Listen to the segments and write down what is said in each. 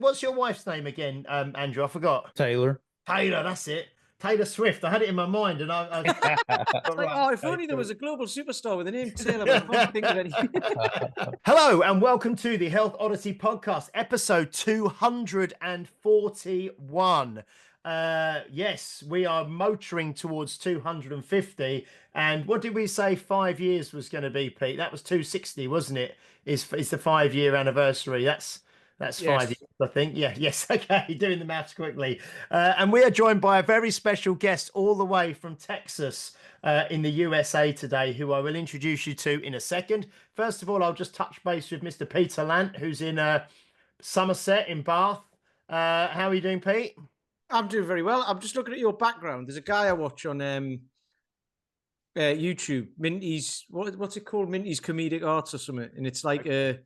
what's your wife's name again, Andrew? I forgot. Taylor. Taylor, that's it. Taylor Swift. I had it in my mind, and I It's got like, right. oh, if Okay, only there cool. was a global superstar with the name Taylor, but I can't think of any. Hello, and welcome to the Health Odyssey podcast, episode 241. Yes, we are motoring towards 250. And what did we say 5 years was going to be, Pete? That was 260, wasn't it? Is the 5 year anniversary? That's 5 years, Yes. I think. Yeah, yes. Okay, doing the maths quickly. And we are joined by a very special guest all the way from Texas in the USA today, who I will introduce you to in a second. First of all, I'll just touch base with Mr. Peter Lant, who's in Somerset in Bath. How are you doing, Pete? I'm doing very well. I'm just looking at your background. There's a guy I watch on YouTube, Minty's, what's it called? Minty's Comedic Arts or something. And it's like the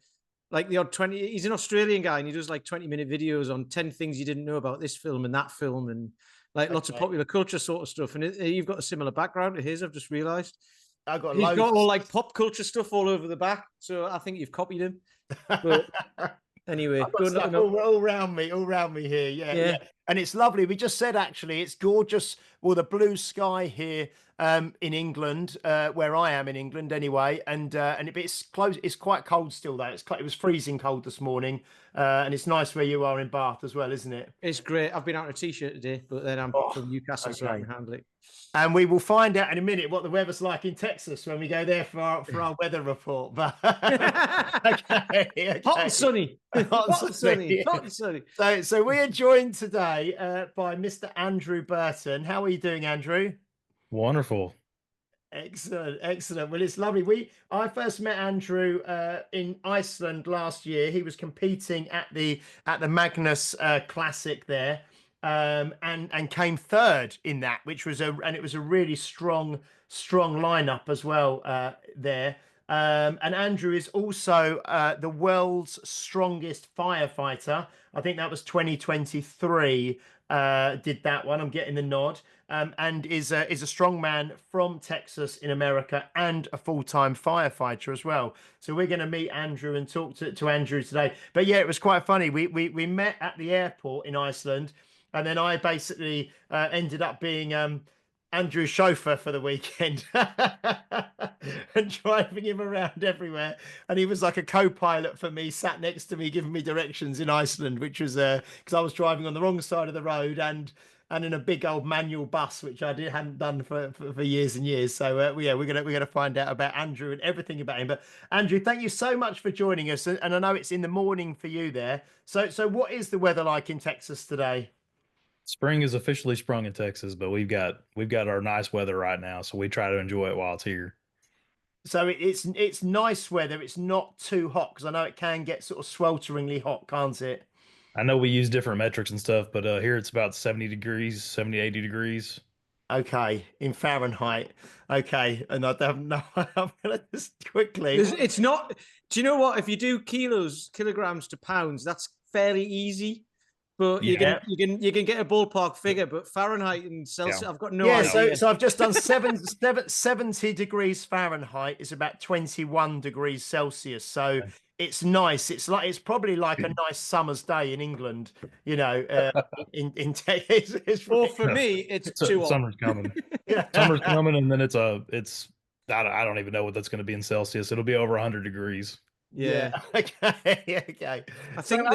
odd 20, he's an Australian guy and he does like 20-minute videos on 10 things you didn't know about this film and that film and like lots of popular culture sort of stuff. And you've got a similar background to his, I've just realized. I've got He's loads. got all like pop culture stuff all over the back. So I think you've copied him. But anyway, all around me here. Yeah. And it's lovely. We just said, actually, it's gorgeous. Well, the blue sky here in England, where I am in England anyway. And it's close. It's quite cold still, though. It was freezing cold this morning. And it's nice where you are in Bath as well, isn't it? It's great. I've been out in a t-shirt today, but then I'm from Newcastle, so I can handle it. And we will find out in a minute what the weather's like in Texas when we go there for our weather report. But okay. Hot and sunny. Hot and sunny. So we are joined today by Mr. Andrew Burton. How are you doing, Andrew? Wonderful. Excellent. Well, it's lovely. I first met Andrew in Iceland last year. He was competing at the Magnus Classic there. And came third in that, which was it was a really strong lineup as well there. And Andrew is also the world's strongest firefighter. I think that was 2023. Did that one? I'm getting the nod. And is a strongman from Texas in America and a full-time firefighter as well. So we're going to meet Andrew and talk to Andrew today. But yeah, it was quite funny. We met at the airport in Iceland. And then I basically ended up being Andrew's chauffeur for the weekend and driving him around everywhere. And he was like a co-pilot for me, sat next to me, giving me directions in Iceland, which was because I was driving on the wrong side of the road and in a big old manual bus, which I hadn't done for years and years. So yeah, we're gonna find out about Andrew and everything about him. But Andrew, thank you so much for joining us. And I know it's in the morning for you there. So what is the weather like in Texas today? Spring is officially sprung in Texas, but we've got our nice weather right now, so we try to enjoy it while it's here. So it's nice weather. It's not too hot because I know it can get sort of swelteringly hot, can't it? I know we use different metrics and stuff, but here it's about 70 degrees, 70, 80 degrees. Okay, in Fahrenheit. Okay, and I don't know. I'm gonna just quickly. It's not. Do you know what? If you do kilograms to pounds, that's fairly easy. But you can get a ballpark figure, but Fahrenheit and Celsius, I've got no idea. So I've just done 70 degrees Fahrenheit is about 21 degrees Celsius. So it's nice. It's probably like a nice summer's day in England, you know. In Texas. Well, for me, it's too hot. Summer's coming. Summer's coming, and then it's I don't even know what that's going to be in Celsius. It'll be over 100 degrees. Yeah. Okay. I think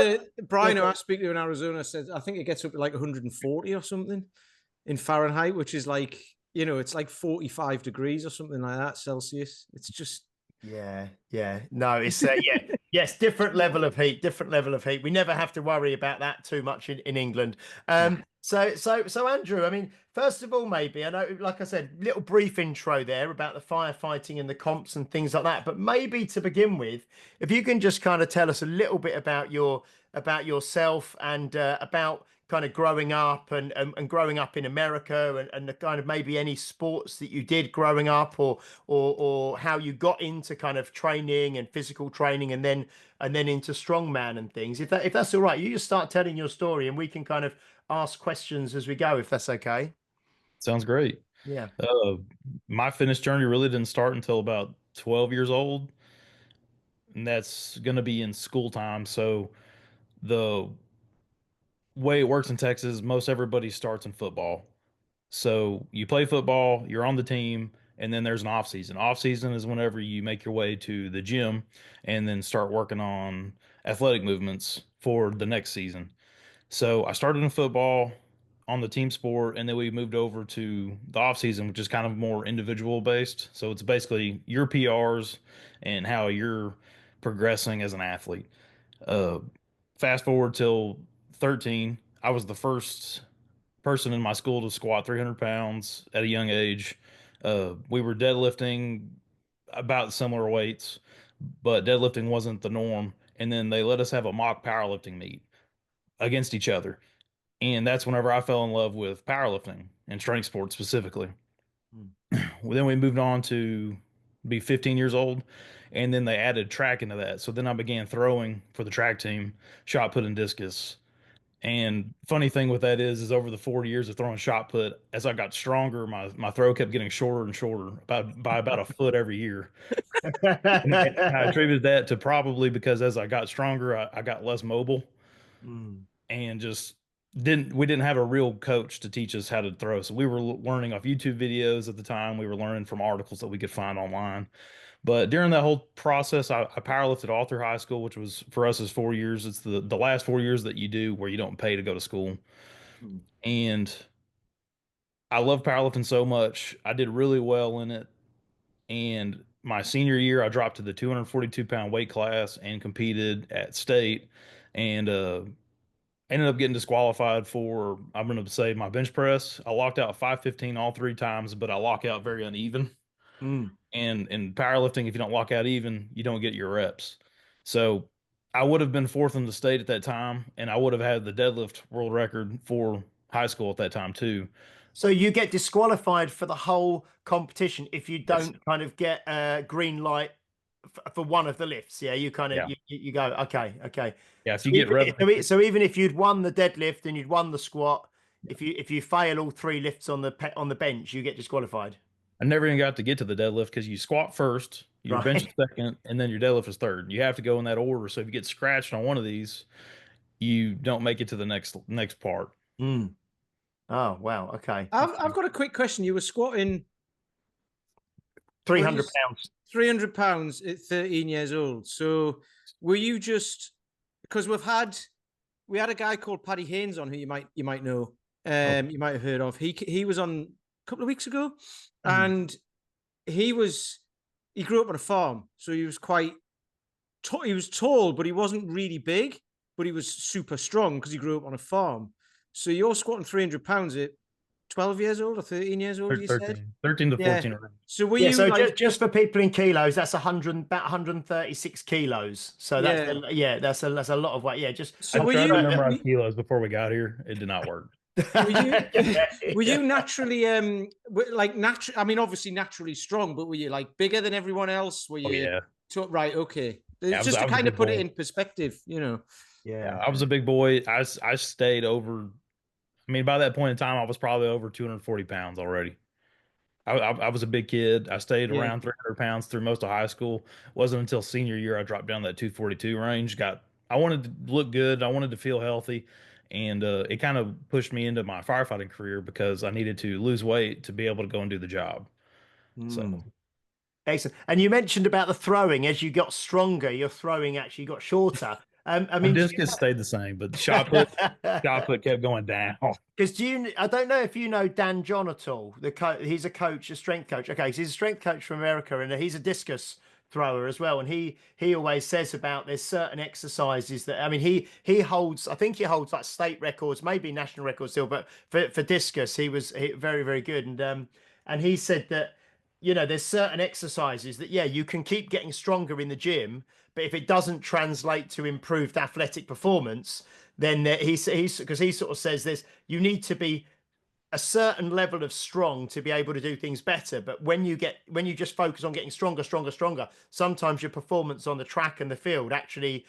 Brian, who I speak to in Arizona, said I think it gets up to like 140 or something in Fahrenheit, which is like, it's like 45 degrees or something like that Celsius. It's just yeah. No, it's yes, different level of heat. We never have to worry about that too much in England. So Andrew, I mean, first of all, maybe I know, like I said, little brief intro there about the firefighting and the comps and things like that. But maybe to begin with, if you can just kind of tell us a little bit about yourself and about kind of growing up and growing up in America and the kind of maybe any sports that you did growing up or how you got into kind of training and physical training and then into strongman and things. If that's all right, you just start telling your story and we can kind of ask questions as we go, if that's okay. Sounds great. Yeah. My fitness journey really didn't start until about 12 years old, and that's going to be in school time. So the way it works in Texas, most everybody starts in football. So you play football, you're on the team, and then there's an off season. Off season is whenever you make your way to the gym and then start working on athletic movements for the next season. So I started in football on the team sport, and then we moved over to the off season, which is kind of more individual based. So it's basically your PRs and how you're progressing as an athlete. Uh, Fast forward till 13, I was the first person in my school to squat 300 pounds at a young age. We were deadlifting about similar weights, but deadlifting wasn't the norm. And then they let us have a mock powerlifting meet against each other. And that's whenever I fell in love with powerlifting and strength sports specifically. Mm. Well, then we moved on to be 15 years old, and then they added track into that. So then I began throwing for the track team, shot put and discus. And funny thing with that is over the 40 years of throwing shot put, as I got stronger, my throw kept getting shorter and shorter, by about a foot every year. And I attributed that to probably because as I got stronger, I got less mobile Mm. and just we didn't have a real coach to teach us how to throw. So we were learning off YouTube videos at the time. We were learning from articles that we could find online. But during that whole process, I powerlifted all through high school, which was for us is 4 years. It's the last 4 years that you do where you don't pay to go to school. Mm. And I love powerlifting so much. I did really well in it. And my senior year, I dropped to the 242-pound weight class and competed at state. And ended up getting disqualified for, I'm going to say, my bench press. I locked out 515 all three times, but I lock out very uneven. Mm. And in powerlifting, if you don't lock out even, you don't get your reps. So I would have been fourth in the state at that time, and I would have had the deadlift world record for high school at that time too. So you get disqualified for the whole competition if you Yes. don't kind of get a green light for one of the lifts. Yeah, you kind of Yeah. you go, okay, okay. Yeah. If So you get so even if you'd won the deadlift and you'd won the squat, if you fail all three lifts on the bench, you get disqualified. I never even got to get to the deadlift because you squat first, your bench is Right. second, and then your deadlift is third. You have to go in that order. So if you get scratched on one of these, you don't make it to the next part. Mm. Oh, wow. Okay. I've got a quick question. You were squatting 300 pounds. 300 pounds at 13 years old. So were you just, because we had a guy called Paddy Haynes on who you might know, you might have heard of. He was on a couple of weeks ago, and he grew up on a farm, so he was he was tall, but he wasn't really big, but he was super strong because he grew up on a farm. So you're squatting 300 pounds at 12 years old or 13 years old, you 13 to Yeah. 14. So were Yeah, you so like, just for people in kilos, that's about 136 kilos. So that's that's a lot of weight. Yeah, just So I were tried you to memorize kilos before we got here. It did not work. were you naturally I mean, obviously naturally strong, but were you like bigger than everyone else? Were you yeah. right? Okay. Yeah, Just I to was a kind of big put boy. it in perspective, you know. Yeah, Yeah. I was a big boy. I stayed over. I mean, by that point in time, I was probably over 240 pounds already. I was a big kid. I stayed Yeah. around 300 pounds through most of high school. Wasn't until senior year I dropped down that 242 range. I wanted to look good. I wanted to feel healthy, and it kind of pushed me into my firefighting career because I needed to lose weight to be able to go and do the job. So Mm. Excellent. And you mentioned about the throwing. As you got stronger, your throwing actually got shorter. I my mean, discus stayed the same, but shot put kept going down. because I don't know if you know Dan John at all. He's a coach, a strength coach. Okay, so he's a strength coach from America, and he's a discus thrower as well. And he always says about there's certain exercises that, I mean, he holds, I think he holds like state records, maybe national records still, but for discus he was very, very good. And he said that, you know, there's certain exercises that, yeah, you can keep getting stronger in the gym, but if it doesn't translate to improved athletic performance, then he's because he sort of says this, you need to be a certain level of strong to be able to do things better. But when you just focus on getting stronger, sometimes your performance on the track and the field actually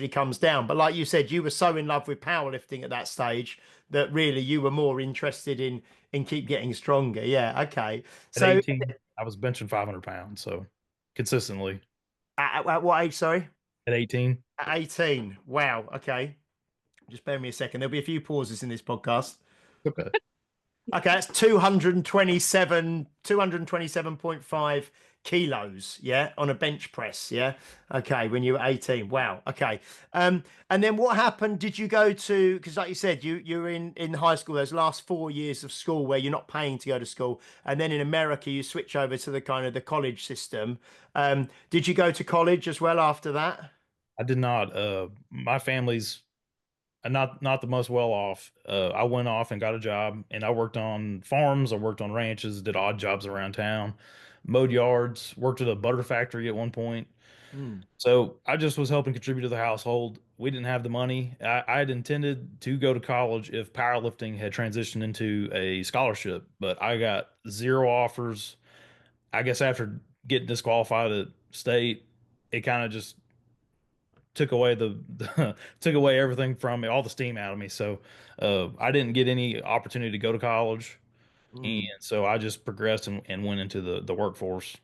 comes down. But like you said, you were so in love with powerlifting at that stage that really you were more interested in keep getting stronger. Yeah. Okay. At So 18, I was benching 500 pounds, so consistently. at what age? Sorry. At 18, At 18. Wow. Okay. Just bear me a second. There'll be a few pauses in this podcast. Okay. Okay, that's 227.5 kilos, yeah, on a bench press, yeah. Okay, when you were 18. Wow. Okay. And then what happened? Did you go to, because like you said, you're in high school, those last 4 years of school where you're not paying to go to school, and then in America you switch over to the kind of the college system. Did you go to college as well after that? I did not. My family's not the most well off. I went off and got a job, and I worked on farms. I worked on ranches, did odd jobs around town, mowed yards, worked at a butter factory at one point. Mm, So I just was helping contribute to the household. We didn't have the money. I had intended to go to college if powerlifting had transitioned into a scholarship, but I got zero offers. I guess after getting disqualified at state, it kind of just took away took away everything from me, all the steam out of me. So I didn't get any opportunity to go to college, and mm. so I just progressed and went into the workforce.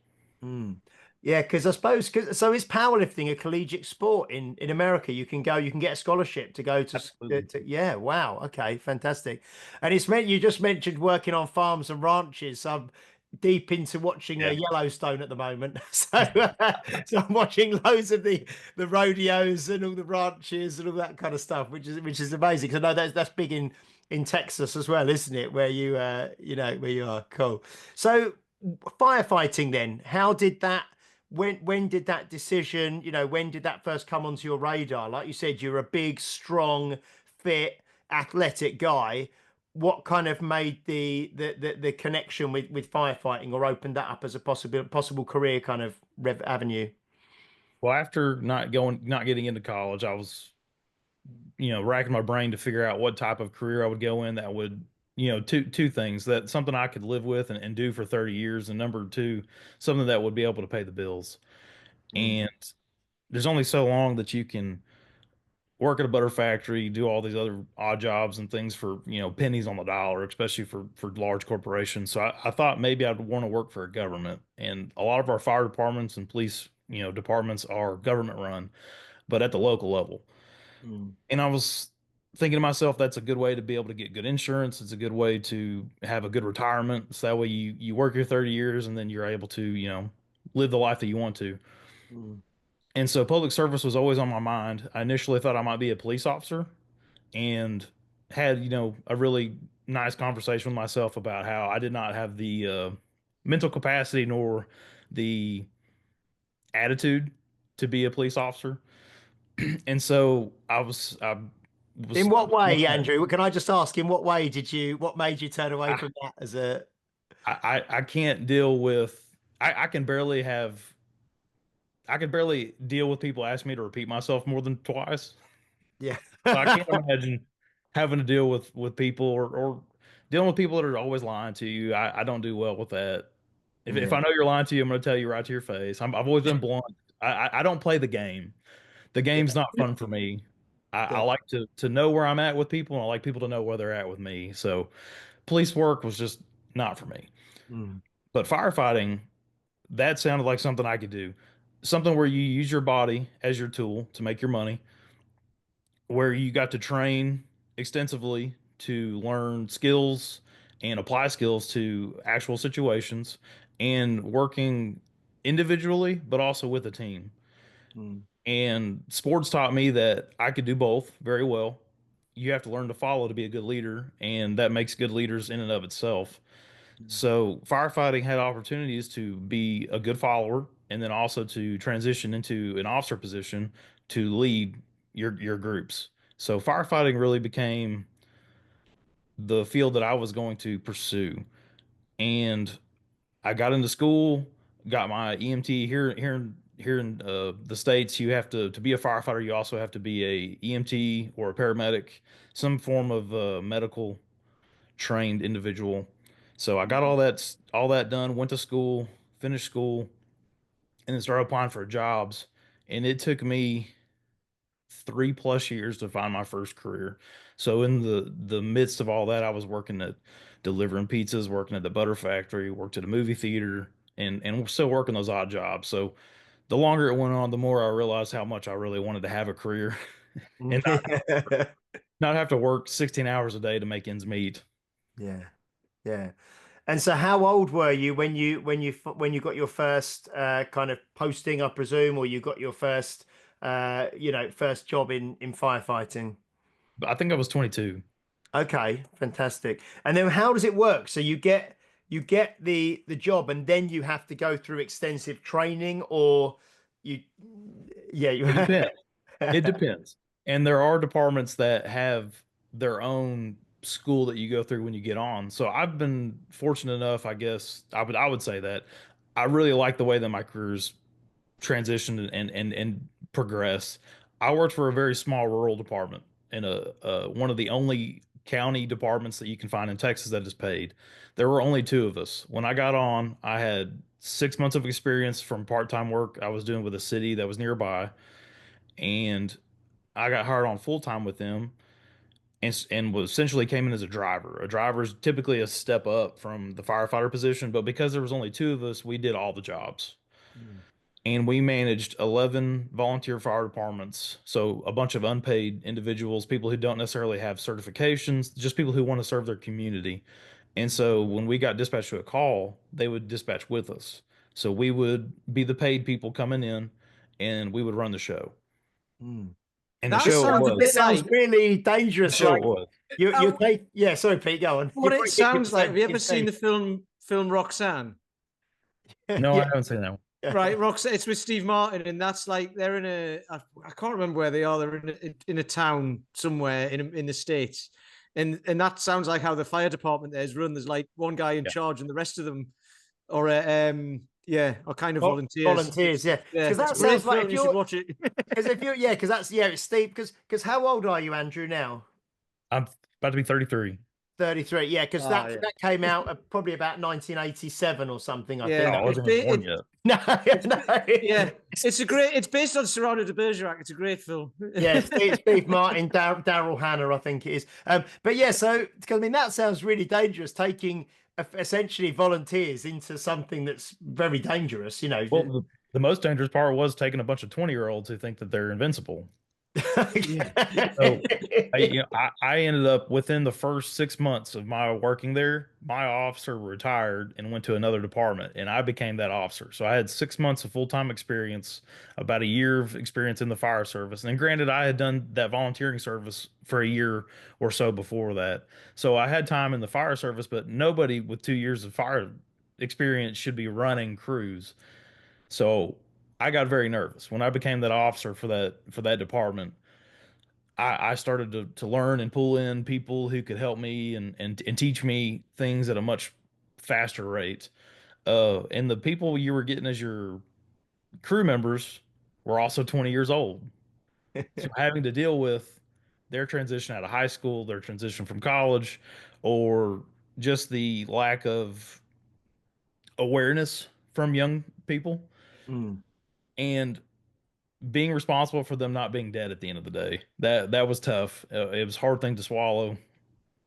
Mm. Yeah, because I suppose so is powerlifting a collegiate sport in America? You can go, you can get a scholarship to go to, Absolutely. yeah, wow, okay, fantastic. And it's meant you just mentioned working on farms and ranches. I'm deep into watching Yeah. Yellowstone at the moment, so I'm watching loads of the rodeos and all the ranches and all that kind of stuff, which is amazing. Because I know that's big in Texas as well, isn't it? Where where you are. Cool. So firefighting then, how did that, when did that decision, when did that first come onto your radar? Like you said, you're a big, strong, fit, athletic guy. What kind of made the connection with firefighting, or opened that up as a possible career kind of avenue? Well, after not getting into college, I was, racking my brain to figure out what type of career I would go in that would, two things, that something I could live with and do for 30 years, and number two, something that would be able to pay the bills. Mm, And there's only so long that you can work at a butter factory, do all these other odd jobs and things for, pennies on the dollar, especially for large corporations. So I thought maybe I'd want to work for a government. And a lot of our fire departments and police, departments are government run, but at the local level. mm, And I was thinking to myself, that's a good way to be able to get good insurance. It's a good way to have a good retirement. So that way you work your 30 years and then you're able to, live the life that you want to. mm, And so public service was always on my mind. I initially thought I might be a police officer, and had, a really nice conversation with myself about how I did not have the mental capacity nor the attitude to be a police officer. And so I was in what way, looking at Andrew? Can I just ask, in what way what made you turn away I, from that as a, I can't deal with I can barely have I can barely deal with people asking me to repeat myself more than twice. yeah. So I can't imagine having to deal with people, or dealing with people that are always lying to you. I don't do well with that. If Yeah. I know you're lying to you, I'm going to tell you right to your face. I've always been blunt. I don't play the game. The game's not fun for me. I Yeah. like to know where I'm at with people, and I like people to know where they're at with me. So police work was just not for me. Mm, But firefighting, that sounded like something I could do. Something where you use your body as your tool to make your money, where you got to train extensively to learn skills and apply skills to actual situations, and working individually, but also with a team. mm, And sports taught me that I could do both very well. You have to learn to follow to be a good leader, and that makes good leaders in and of itself. mm, So firefighting had opportunities to be a good follower, and then also to transition into an officer position to lead your groups. So firefighting really became the field that I was going to pursue. And I got into school, got my EMT here in the States. You have to be a firefighter, you also have to be a EMT or a paramedic, some form of medical trained individual. So I got all that done, went to school, finished school, and then started applying for jobs. And it took me 3+ years to find my first career. So in the midst of all that, I was working at delivering pizzas, working at the butter factory, worked at a movie theater, and still working those odd jobs. So the longer it went on, the more I realized how much I really wanted to have a career and not have mm. one. not have to work 16 hours a day to make ends meet. Yeah, yeah. And so, how old were you when you got your first kind of posting, I presume, or you got your first first job in firefighting? But I think I was 22. Okay, fantastic. And then how does it work? So you get the job, and then you have to go through extensive training, or you yeah you It depends. It depends. And there are departments that have their own school that you go through when you get on. So I've been fortunate enough, I guess I would say that I really like the way that my career's transitioned and progressed. I worked for a very small rural department in a one of the only county departments that you can find in Texas that is paid. There were only two of us. When I got on, I had 6 months of experience from part-time work I was doing with a city that was nearby, and I got hired on full time with them and was essentially came in as a driver. A driver is typically a step up from the firefighter position, but because there was only two of us, we did all the jobs. Mm, And we managed 11 volunteer fire departments. So a bunch of unpaid individuals, people who don't necessarily have certifications, just people who want to serve their community. And so when we got dispatched to a call, they would dispatch with us. So we would be the paid people coming in and we would run the show. mm. And the That show it sounds a It bit was. sounds like really The dangerous. show Like it was. you take yeah. Sorry, Pete. Go on. You what it probably keep sounds like. Have you ever seen saying. the film Roxanne? No, I Yeah. haven't seen that one. Right, Roxanne. It's with Steve Martin, and that's like they're in I can't remember where they are. They're in a town somewhere in the States, and that sounds like how the fire department there is run. There's like one guy in Yeah. charge, and the rest of them are yeah, are kind of volunteers. Volunteers, yeah. Yeah, Because it's that a great sounds like if film. You should you're watch it. because that's it's steep. Because how old are you, Andrew? Now I'm about to be 33. 33. Yeah, because Oh that yeah, that came out probably about 1987 or something. I Oh, think. yeah. I It's wasn't even born it, yet. No, it's no. yeah. It's a great. It's based on Cyrano de Bergerac. It's a great film. Yeah, Steve Martin, Daryl Hannah, I think it is. But yeah, so because I mean that sounds really dangerous, taking essentially volunteers into something that's very dangerous. Well, the most dangerous part was taking a bunch of 20-year-olds who think that they're invincible. Yeah. So I ended up within the first 6 months of my working there, my officer retired and went to another department, and I became that officer. So I had 6 months of full-time experience, about a year of experience in the fire service. And granted, I had done that volunteering service for a year or so before that. So I had time in the fire service, but nobody with 2 years of fire experience should be running crews. So I got very nervous when I became that officer for that department. I started to learn and pull in people who could help me and teach me things at a much faster rate. And the people you were getting as your crew members were also 20 years old. So having to deal with their transition out of high school, their transition from college, or just the lack of awareness from young people Mm, and being responsible for them not being dead at the end of the day. That was tough. It was a hard thing to swallow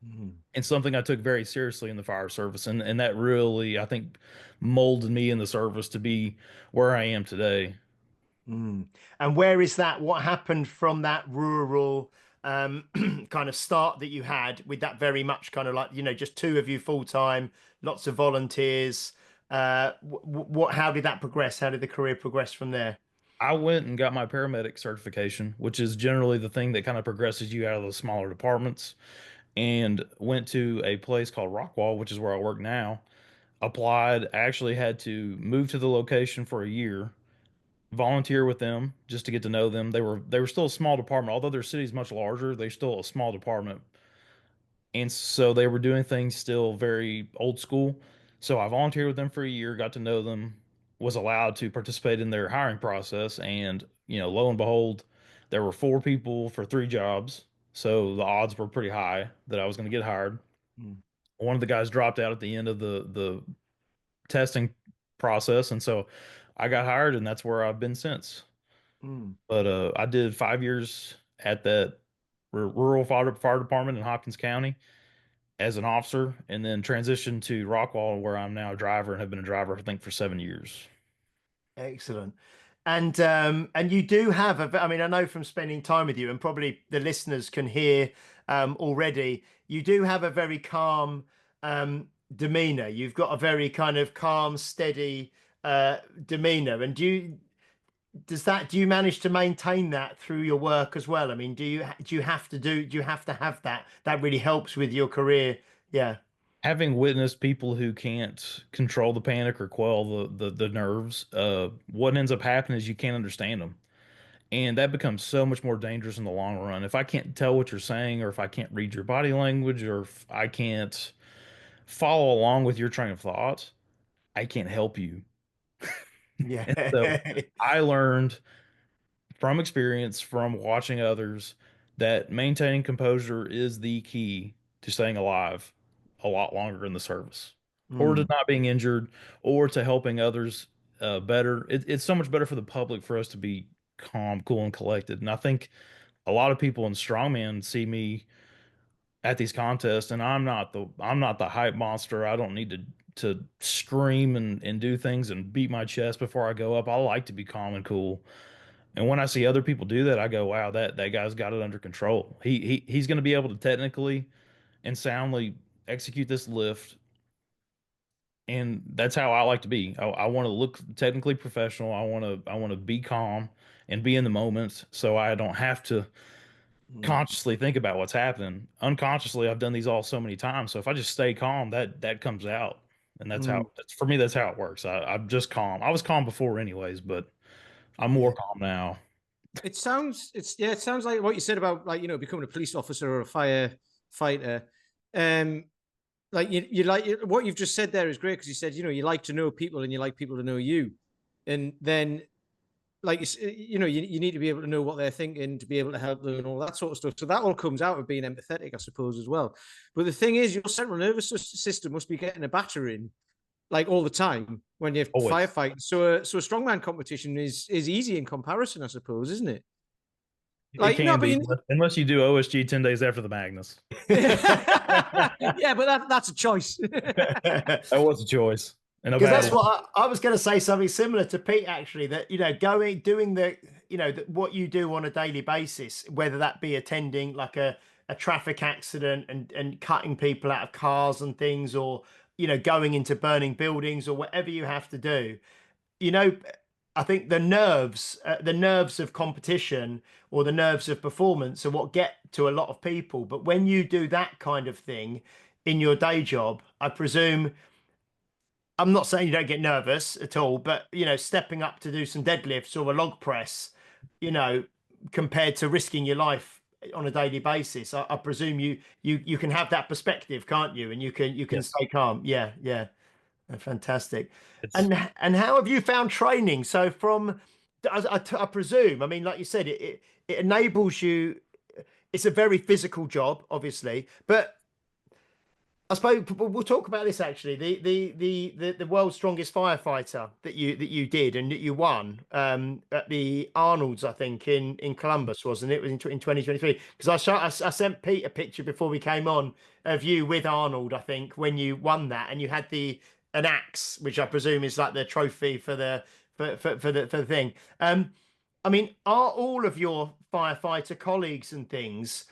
mm. and something I took very seriously in the fire service. And that really, I think, molded me in the service to be where I am today. Mm. And where is that? What happened from that rural kind of start that you had with that very much kind of like, just two of you full time, lots of volunteers. How did that progress? How did the career progress from there? I went and got my paramedic certification, which is generally the thing that kind of progresses you out of the smaller departments, and went to a place called Rockwall, which is where I work now. Applied, actually had to move to the location for a year, volunteer with them just to get to know them. They were still a small department, although their city's much larger, they're still a small department. And so they were doing things still very old school. So I volunteered with them for a year, got to know them, was allowed to participate in their hiring process. And, lo and behold, there were four people for three jobs. So the odds were pretty high that I was going to get hired. Mm, One of the guys dropped out at the end of the testing process. And so I got hired, and that's where I've been since. mm. But I did 5 years at that rural fire department in Hopkins County as an officer, and then transitioned to Rockwall, where I'm now a driver and have been a driver, I think, for 7 years. Excellent. And you do have I mean, I know from spending time with you, and probably the listeners can hear already, you do have a very calm demeanor. You've got a very kind of calm, steady demeanor. And do you manage to maintain that through your work as well? I mean, do you have to have that really helps with your career? Yeah. Having witnessed people who can't control the panic or quell the nerves, what ends up happening is you can't understand them. And that becomes so much more dangerous in the long run. If I can't tell what you're saying, or if I can't read your body language, or if I can't follow along with your train of thought, I can't help you. Yeah. And so I learned from experience, from watching others, that maintaining composure is the key to staying alive a lot longer in the service, or to Mm, not being injured, or to helping others better. It's so much better for the public for us to be calm, cool, and collected. And I think a lot of people in strongman see me at these contests, and I'm not the hype monster. I don't need to scream and do things and beat my chest before I go up. I like to be calm and cool. And when I see other people do that, I go, wow, that guy's got it under control. He's going to be able to technically and soundly execute this lift. And that's how I like to be. I want to look technically professional. I want to be calm and be in the moment, so I don't have to mm, consciously think about what's happening. Unconsciously, I've done these all so many times. So if I just stay calm, that comes out. And mm. for me, that's how it works. I'm just calm. I was calm before anyways, but I'm more Yeah. calm now. It sounds like what you said about, like, becoming a police officer or a firefighter. Um, like what you've just said there is great, because you said, you like to know people and you like people to know you. And then, like, you need to be able to know what they're thinking to be able to help them and all that sort of stuff. So that all comes out of being empathetic, I suppose, as well. But the thing is, your central nervous system must be getting a battering like all the time when you're Always. firefighting. So a strongman competition is easy in comparison, I suppose, isn't it? It Like, no, can but be, unless you do OSG 10 days after the Magnus. yeah, but that's a choice. That was a choice and a Because bad that's one. what I was going to say, something similar to Pete, actually, that, doing what you do on a daily basis, whether that be attending like a traffic accident and cutting people out of cars and things, or, going into burning buildings, or whatever you have to do, you know, I think the nerves of competition or the nerves of performance are what get to a lot of people. But when you do that kind of thing in your day job, I presume, I'm not saying you don't get nervous at all, but stepping up to do some deadlifts or a log press, you know, compared to risking your life on a daily basis, I presume you can have that perspective, can't you? And you can Yes. stay calm. Yeah, yeah. Fantastic. It's And how have you found training? So I presume, I mean, like you said, it enables you. It's a very physical job, obviously, but I suppose we'll talk about this actually. The world's strongest firefighter that you did and that you won at the Arnold's, I think, in Columbus, wasn't it? It was in 2023. Because I sent Pete a picture before we came on of you with Arnold, I think, when you won that, and you had an axe, which I presume is like the trophy for the thing. I mean, are all of your firefighter colleagues and things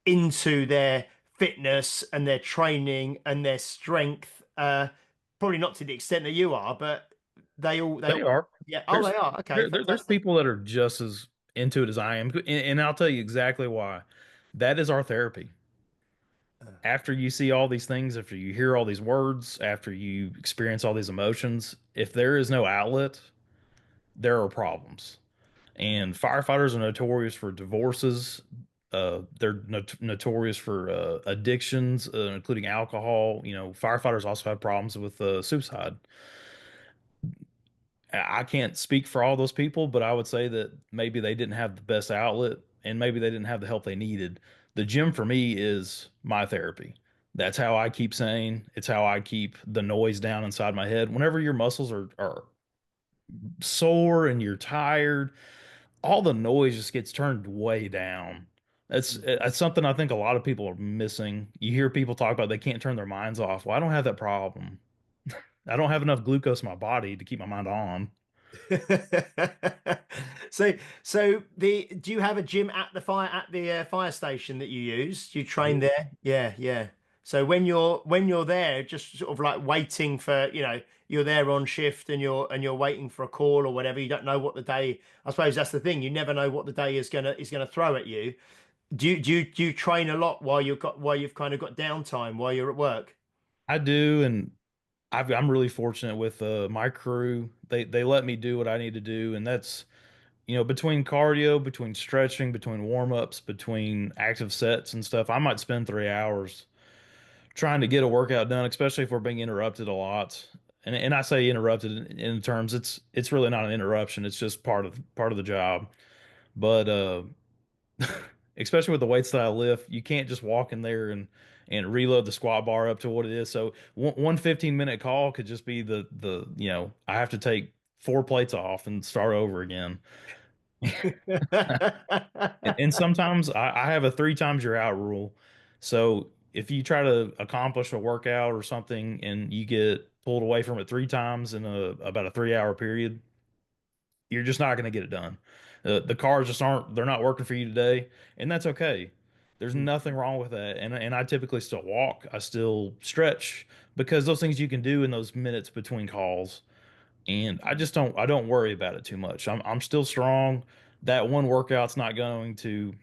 into their fitness and their training and their strength? Probably not to the extent that you are, but they all they are. yeah. Oh, There's they are. Okay, there's fantastic. people that are just as into it as I am, and I'll tell you exactly why. That is our therapy. After you see all these things, after you hear all these words, after you experience all these emotions, if there is no outlet, there are problems. And firefighters are notorious for divorces. They're notorious for addictions, including alcohol. Firefighters also have problems with suicide. I can't speak for all those people, but I would say that maybe they didn't have the best outlet, and maybe they didn't have the help they needed. The gym for me is my therapy. That's how I keep sane. It's how I keep the noise down inside my head. Whenever your muscles are sore and you're tired, all the noise just gets turned way down. That's something I think a lot of people are missing. You hear people talk about they can't turn their minds off. Well, I don't have that problem. I don't have enough glucose in my body to keep my mind on. So, do you have a gym at the fire station that you use? Do you train there? Yeah, yeah. So when you're there, just sort of like waiting for, you're there on shift and you're waiting for a call or whatever. You don't know what the day. I suppose that's the thing. You never know what the day is gonna throw at you. Do you train a lot while you've kind of got downtime while you're at work? I do, and I'm really fortunate with my crew. They let me do what I need to do, and that's between cardio, between stretching, between warm-ups, between active sets and stuff. I might spend 3 hours trying to get a workout done, especially if we're being interrupted a lot. And I say interrupted in terms it's really not an interruption. It's just part of the job. But especially with the weights that I lift, you can't just walk in there and reload the squat bar up to what it is. So one 15-minute call could just be I have to take 4 plates off and start over again. And sometimes I have a 3 times you're out rule. So if you try to accomplish a workout or something and you get pulled away from it 3 times in about a 3 hour period, you're just not going to get it done. The cars just aren't, they're not working for you today, and that's okay. There's nothing wrong with that. And I typically still walk, I still stretch because those things you can do in those minutes between calls. And I don't worry about it too much. I'm still strong. That one workout's not going to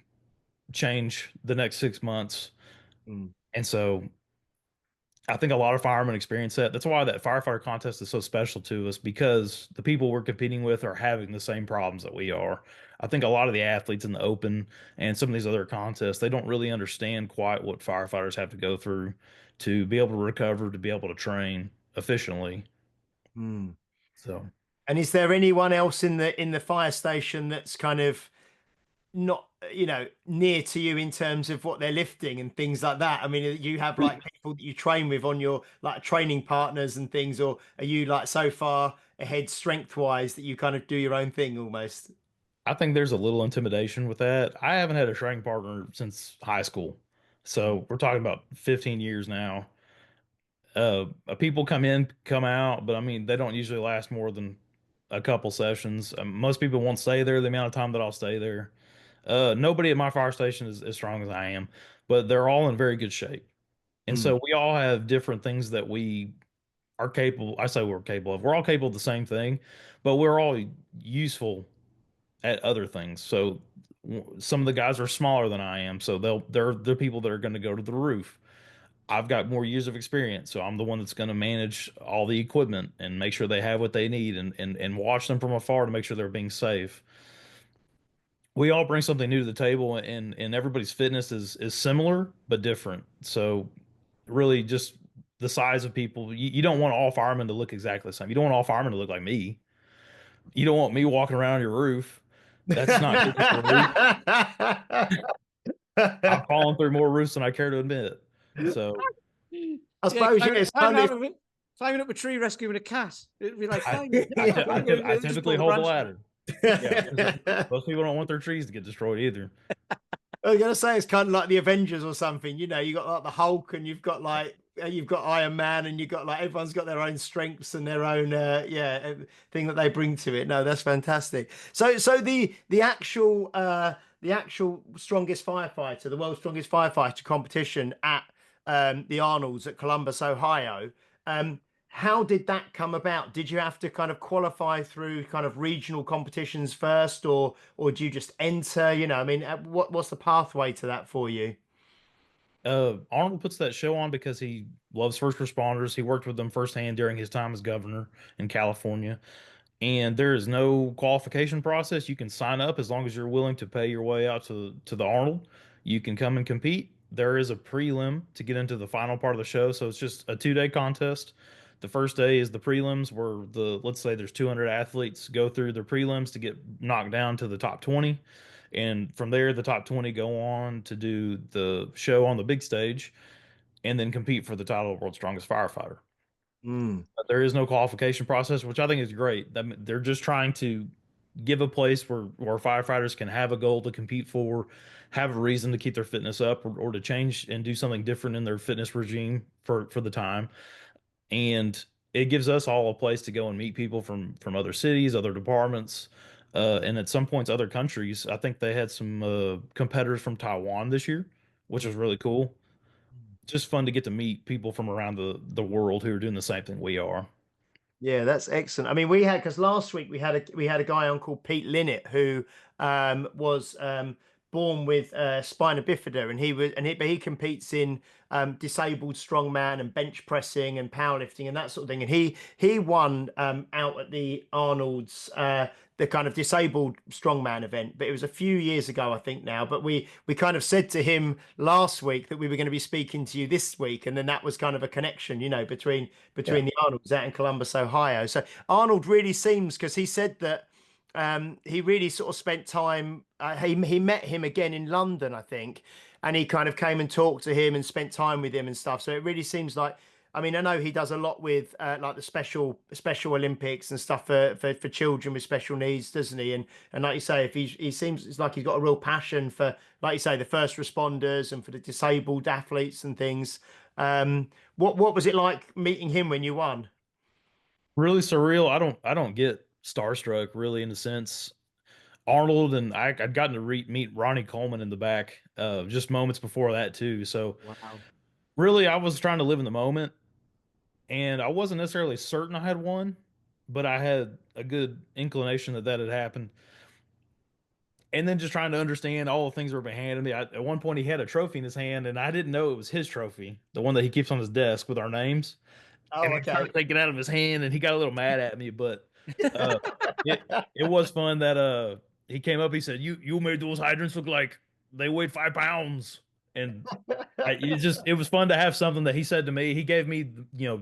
change the next 6 months. Mm. And so I think a lot of firemen experience that. That's why that firefighter contest is so special to us because the people we're competing with are having the same problems that we are. I think a lot of the athletes in the open and some of these other contests, they don't really understand quite what firefighters have to go through to be able to recover, to be able to train efficiently. Mm. So And is there anyone else in the fire station that's kind of not, near to you in terms of what they're lifting and things like that? I mean, you have like people that you train with on your like training partners and things, or are you like so far ahead strength wise that you kind of do your own thing almost? I think there's a little intimidation with that. I haven't had a training partner since high school. So we're talking about 15 years now. People come in, come out, but I mean, they don't usually last more than a couple sessions. Most people won't stay there the amount of time that I'll stay there. Nobody at my fire station is as strong as I am, but they're all in very good shape. And Mm. so we all have different things that we are capable. I say we're capable of. We're all capable of the same thing, but we're all useful at other things. So some of the guys are smaller than I am, so they're people that are going to go to the roof. I've got more years of experience, so I'm the one that's going to manage all the equipment and make sure they have what they need and watch them from afar to make sure they're being safe. We all bring something new to the table, and everybody's fitness is similar but different. So really, just the size of people. You don't want all firemen to look exactly the same. You don't want all firemen to look like me. You don't want me walking around your roof. That's not good for the roof. I've fallen through more roofs than I care to admit. So I Yeah, suppose, yeah, it's kind of. climbing up a tree rescuing a cat. It'd be like I fine. I Just typically pull the hold the branch down. ladder. Yeah, because most people don't want their trees to get destroyed either. I was gonna say it's kind of like the Avengers or something. You got like the Hulk, and you've got Iron Man, and you've got like everyone's got their own strengths and their own thing that they bring to it. No, that's fantastic. So the actual strongest firefighter, the world's strongest firefighter competition at the Arnold's at Columbus, Ohio. Um, how did that come about? Did you have to kind of qualify through kind of regional competitions first, or do you just enter? I mean, what's the pathway to that for you? Arnold puts that show on because he loves first responders. He worked with them firsthand during his time as governor in California. And there is no qualification process. You can sign up as long as you're willing to pay your way out to the Arnold. You can come and compete. There is a prelim to get into the final part of the show, so it's just a 2 day contest. The first day is the prelims, where let's say there's 200 athletes go through the prelims to get knocked down to the top 20, and from there the top 20 go on to do the show on the big stage, and then compete for the title of World's Strongest Firefighter. Mm. But there is no qualification process, which I think is great. They're just trying to give a place where firefighters can have a goal to compete for, have a reason to keep their fitness up, or to change and do something different in their fitness regime for the time. And it gives us all a place to go and meet people from other cities, other departments, and at some points other countries. I think they had some competitors from Taiwan this year, which was really cool. Just fun to get to meet people from around the world who are doing the same thing we are. Yeah, that's excellent. I mean, we had because last week we had a guy on called Pete Linnett who was born with spina bifida, and he competes in disabled strongman and bench pressing and powerlifting and that sort of thing. And he won out at the Arnold's the kind of disabled strongman event, but it was a few years ago, I think now. But we kind of said to him last week that we were going to be speaking to you this week, and then that was kind of a connection, between Yeah. the Arnolds out in Columbus, Ohio. So Arnold really seems, because he said that he really sort of spent time. He met him again in London, I think, and he kind of came and talked to him and spent time with him and stuff. So it really seems like. I mean, I know he does a lot with like the Special Olympics and stuff for children with special needs, doesn't he? And like you say, if he seems it's like he's got a real passion for, like you say, the first responders and for the disabled athletes and things. What was it like meeting him when you won? Really surreal. I don't get starstruck really in a sense. Arnold and I'd gotten to meet Ronnie Coleman in the back just moments before that too. So Wow. really, I was trying to live in the moment, and I wasn't necessarily certain I had won, but I had a good inclination that that had happened. And then just trying to understand all the things that were being handed me. At one point, he had a trophy in his hand, and I didn't know it was his trophy, the one that he keeps on his desk with our names. And Oh, I tried okay. to take it out of his hand, and he got a little mad at me. But uh, it was fun that he came up. He said, "You made those hydrants look like they weighed 5 pounds," and it was fun to have something that he said to me. He gave me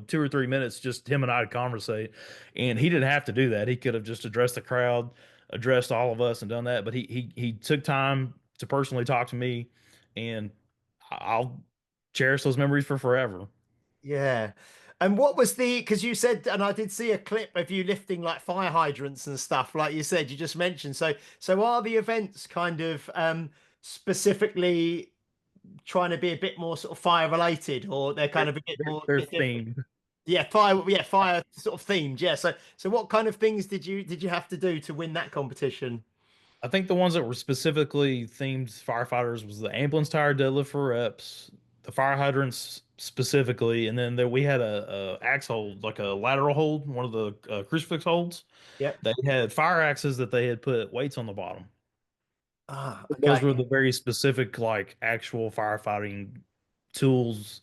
2 or 3 minutes, just him and I to conversate, and he didn't have to do that. He could have just addressed the crowd, addressed all of us, and done that. But he took time to personally talk to me, and I'll cherish those memories for forever. Yeah. And what was because you said, and I did see a clip of you lifting like fire hydrants and stuff, like you said, you just mentioned. So are the events kind of specifically trying to be a bit more sort of fire related, or they're kind They're, of a bit more they're bit different? themed. Yeah, fire sort of themed. Yeah. So what kind of things did you have to do to win that competition? I think the ones that were specifically themed firefighters was the ambulance tire deadlift for reps, the fire hydrants specifically, and then we had a axe hold, like a lateral hold, one of the crucifix holds. Yep. They had fire axes that they had put weights on the bottom. Ah, Those okay. were the very specific, like actual firefighting tools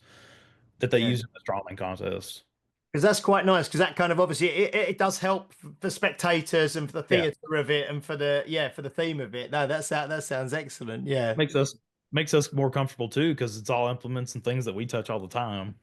that they Yeah. use in the Strongman contest. Because that's quite nice. Because that kind of obviously it does help for spectators and for the Yeah, theatre of it and for the theme of it. No, that sounds excellent. Yeah. makes us makes us more comfortable too because it's all implements and things that we touch all the time.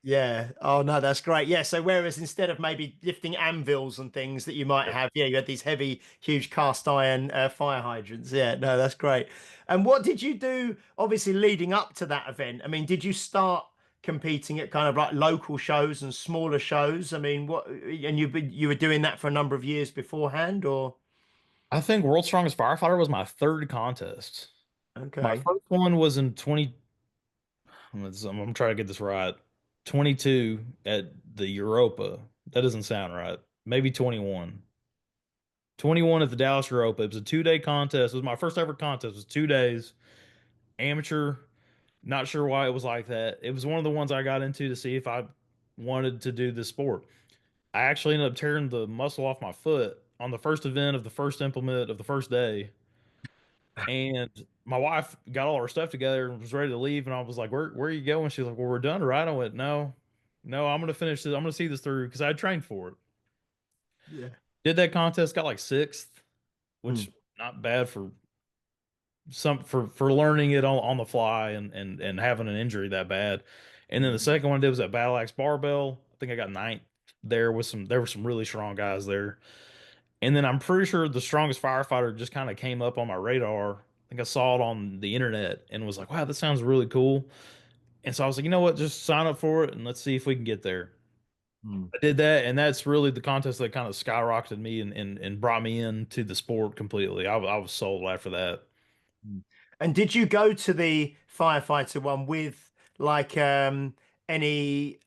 Yeah. Oh no, that's great. Yeah. So whereas instead of maybe lifting anvils and things that you might have, yeah, you had these heavy, huge cast iron fire hydrants. Yeah. No, that's great. And what did you do? Obviously, leading up to that event. I mean, did you start competing at kind of like local shows and smaller shows? I mean, what? And you were doing that for a number of years beforehand, or I think World's Strongest Firefighter was my third contest. My okay. first one was in 20. I'm trying to get this right. 22 at the Europa. That doesn't sound right. Maybe 21. 21 at the Dallas Europa. It was a 2 day contest. It was my first ever contest. It was 2 days. Amateur. Not sure why it was like that. It was one of the ones I got into to see if I wanted to do this sport. I actually ended up tearing the muscle off my foot on the first event of the first implement of the first day. And my wife got all her stuff together and was ready to leave. And I was like, where are you going? She was like, well, we're done, right? I went, no, I'm going to finish this. I'm going to see this through because I trained for it. Yeah. Did that contest, got like sixth, Hmm. which not bad for for learning it on the fly and having an injury that bad. And then the second one I did was at Battle Axe Barbell. I think I got ninth there with there were some really strong guys there. And then I'm pretty sure the strongest firefighter just kind of came up on my radar. I think I saw it on the internet and was like, wow, that sounds really cool. And so I was like, you know what, just sign up for it and let's see if we can get there. Hmm. I did that, and that's really the contest that kind of skyrocketed me and brought me into the sport completely. I was sold after that. Mm. And did you go to the firefighter one with like any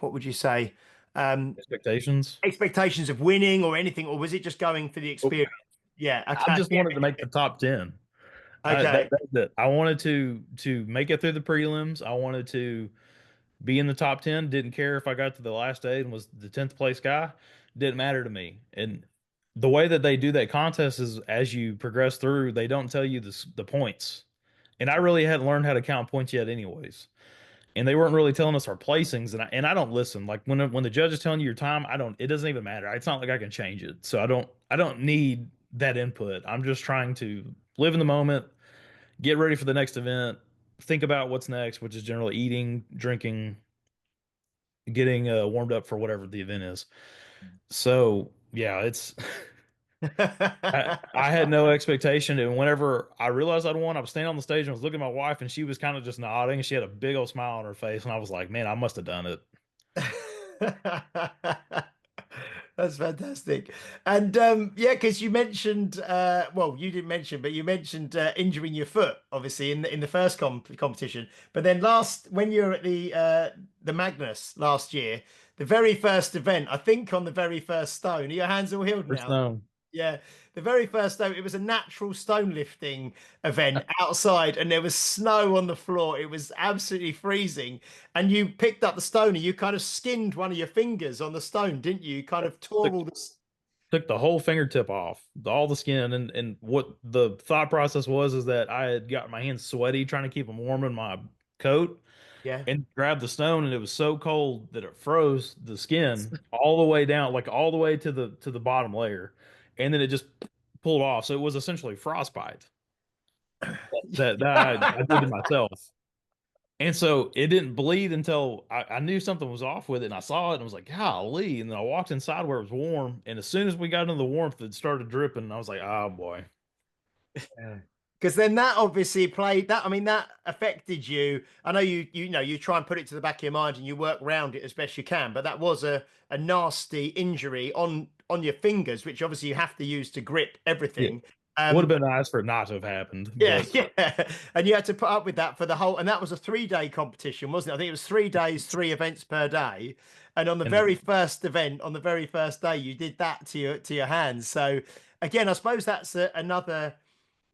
what would you say? Um, Expectations. Expectations of winning or anything, or was it just going for the Oh, experience? Yeah. I Okay. just wanted to make the top 10. Okay. That's it. I wanted to make it through the prelims. I wanted to be in the top 10. Didn't care if I got to the last eight and was the 10th place guy. Didn't matter to me. And the way that they do that contest is as you progress through, they don't tell you the points. And I really hadn't learned how to count points yet, anyways. And they weren't really telling us our placings. And I don't listen. Like when the judge is telling you your time, I don't. It doesn't even matter. It's not like I can change it. So I don't need that input. I'm just trying to live in the moment, get ready for the next event, think about what's next, which is generally eating, drinking, getting warmed up for whatever the event is. So yeah, it's I had no expectation, and whenever I realized I'd won, I was standing on the stage and was looking at my wife, and she was kind of just nodding, and she had a big old smile on her face, and I was like, man, I must have done it. That's fantastic. And yeah, because you mentioned well, you didn't mention, but you mentioned injuring your foot, obviously in the first competition. But then last, when you were at the Magnus last year, the very first event, I think on the very first stone, are your hands all healed First now? known. Yeah, the very first stone, it was a natural stone lifting event outside, and there was snow on the floor. It was absolutely freezing. And you picked up the stone and you kind of skinned one of your fingers on the stone, didn't you? You kind of tore Took, all the. took the whole fingertip off, all the skin, and what the thought process was is that I had got my hands sweaty trying to keep them warm in my coat, Yeah. and grabbed the stone, and it was so cold that it froze the skin all the way down, like all the way to the bottom layer, and then it just pulled off. So it was essentially frostbite that I did to myself. And so it didn't bleed until I knew something was off with it, and I saw it and I was like, golly. And then I walked inside where it was warm. And as soon as we got into the warmth, it started dripping. And I was like, oh boy. Yeah. Because then that obviously played that. I mean, that affected you. I know you know you try and put it to the back of your mind and you work around it as best you can, but that was a nasty injury on your fingers, which obviously you have to use to grip Yeah. everything. Would have But been nice for it not to have happened. yeah, But yeah. And you had to put up with that for the whole, and that was a 3 day competition, wasn't it? I think it was 3 days, 3 events per day. And on the and very first event, on the very first day, you did that to your hands. So again, I suppose that's another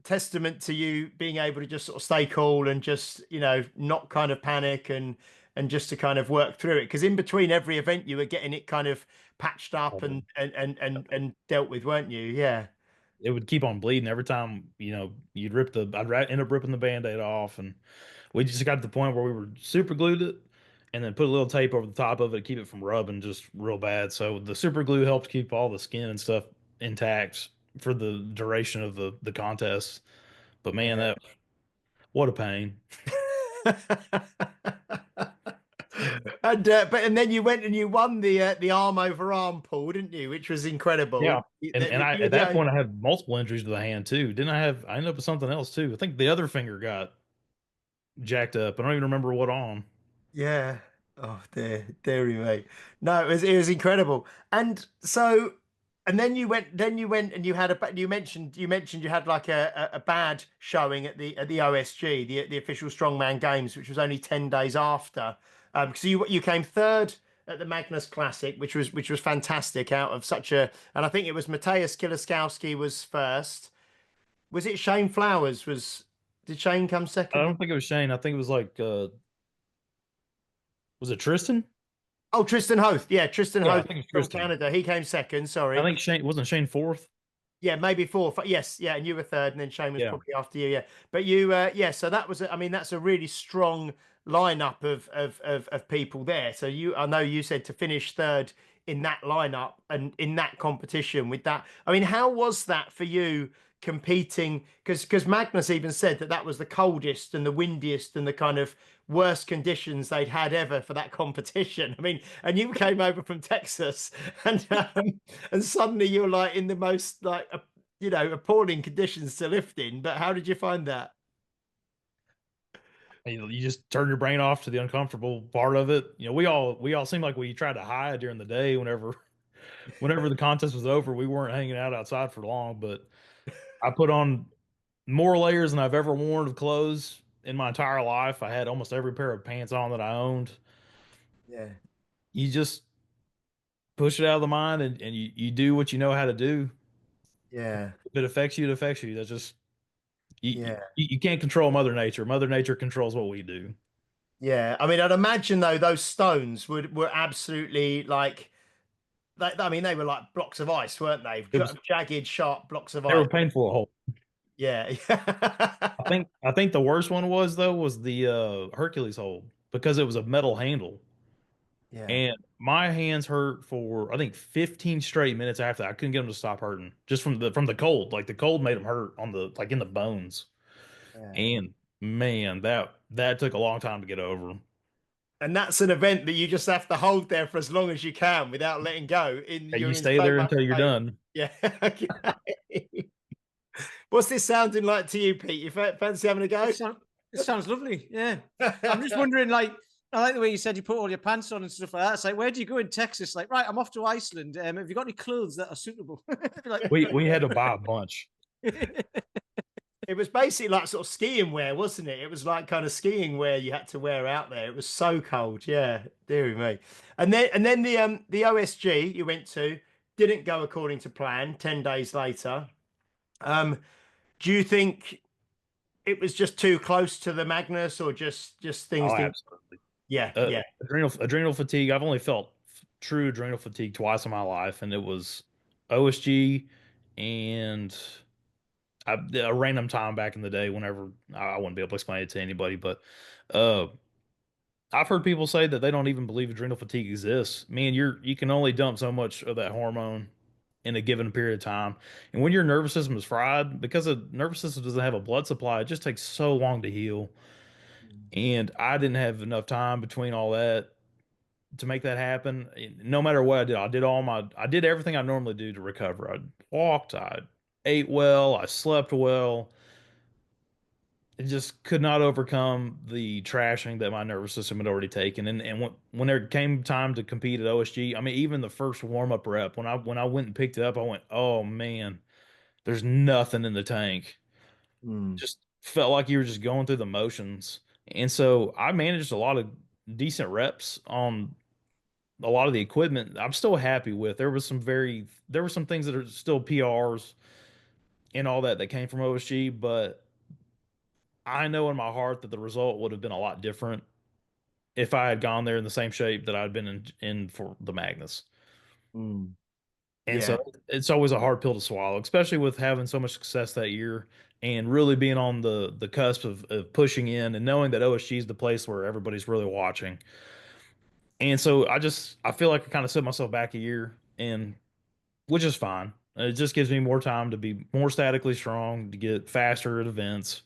testament to you being able to just sort of stay cool and just, not kind of panic and just to kind of work through it. Because in between every event, you were getting it kind of patched up and dealt with, weren't you? Yeah. it would keep on bleeding every time, you'd end up ripping the band-aid off. And we just got to the point where we were super glued it and then put a little tape over the top of it to keep it from rubbing just real bad. So the super glue helped keep all the skin and stuff intact for the duration of the contest. But man, Yeah. that what a pain. And then you went and you won the arm over arm pull, didn't you? Which was incredible. Yeah. And you, And I you were at the that only, point I had multiple injuries to the hand too. Didn't I ended up with something else too. I think the other finger got jacked up. I don't even remember what on. yeah. Oh dear, dearie me. No, it was incredible. And so, and then you went and you had you mentioned you had like a bad showing at the OSG, the official Strongman Games, which was only 10 days after. So you came third at the Magnus Classic, which was fantastic out of such a, and I think it was Mateusz Kieliszkowski was first. Was it Shane Flowers did Shane come I second? don't think it was Shane. I think it was like was it Tristan? Oh, Tristan Hoth. Yeah, Tristan Yeah, I Hoth think it's from Tristan. Canada. He came second. I Sorry. think Shane wasn't Shane fourth. Yeah, maybe fourth. Yes, yeah, and you were third, and then Shane was Yeah. probably after you. Yeah, but you, yeah. So that was, I mean, that's a really strong lineup of people there. So I know you said to finish third in that lineup and in that competition with that. I mean, how was that for you competing? Because Magnus even said that was the coldest and the windiest and the kind of worst conditions they'd had ever for that competition. I mean, and you came over from Texas, and and suddenly you're like in the most like appalling conditions to lift in. But how did you find that? You just turn your brain off to the uncomfortable part of it. We all seemed like we tried to hide during the day whenever the contest was over. We weren't hanging out outside for long, but I put on more layers than I've ever worn of clothes in my entire life. I had almost every pair of pants on that I owned. Yeah. you just push it out of the mind, and you do what you know how to do. Yeah. If it affects you, it affects you. That's just Yeah. you can't control Mother Nature. Mother Nature controls what we do. Yeah. I mean, I'd imagine though those stones were absolutely like I mean, they were like blocks of ice, weren't they? It was Jagged, sharp blocks of they ice. were painful to hold. Yeah. I think the worst one was the Hercules hold because it was a metal handle. Yeah. And my hands hurt for I think 15 straight minutes after that. I couldn't get them to stop hurting just from the cold. Like the cold made them hurt on the like in the bones. Yeah. And man, that took a long time to get over. And that's an event that you just have to hold there for as long as you can without letting go. And you You're in stay so there much until you're pain. done. Yeah. Okay. What's this sounding like to you, Pete? You fancy having a go? It sounds lovely. Yeah. I'm just wondering, like, I like the way you said you put all your pants on and stuff like that. It's like, where do you go in Texas? Like, right, I'm off to Iceland. Have you got any clothes that are suitable? Like, We had to buy a bunch. It was basically like sort of skiing wear, wasn't it? It was like kind of skiing wear you had to wear out there. It was so cold. Yeah, dearie me. And then the OSG you went to didn't go according to plan 10 days later. Do you think it was just too close to the Magnus or just things Oh, didn't? absolutely. Yeah, Uh, yeah. adrenal fatigue. I've only felt true adrenal fatigue twice in my life, and it was OSG and a random time back in the day. Whenever I wouldn't be able to explain it to anybody, but uh, I've heard people say that they don't even believe adrenal fatigue exists. Man, you can only dump so much of that hormone in a given period of time, and when your nervous system is fried, because the nervous system doesn't have a blood supply, it just takes so long to heal. And I didn't have enough time between all that to make that happen. No matter what I did everything I normally do to recover. I walked, I ate well, I slept well. It just could not overcome the trashing that my nervous system had already taken. And when there came time to compete at OSG, I mean, even the first warm up rep, when I went and picked it up, I went, oh man, there's nothing in the tank. Mm, Just felt like you were just going through the motions. And so I managed a lot of decent reps on a lot of the equipment. I'm still happy with. There were some things that are still PRs and all that came from OSG, but I know in my heart that the result would have been a lot different if I had gone there in the same shape that I'd been in for the Magnus. mm. And Yeah. so it's always a hard pill to swallow, especially with having so much success that year and really being on the cusp of pushing in and knowing that OSG is the place where everybody's really watching. And so I feel like I kind of set myself back a year, and which is fine. It just gives me more time to be more statically strong, to get faster at events.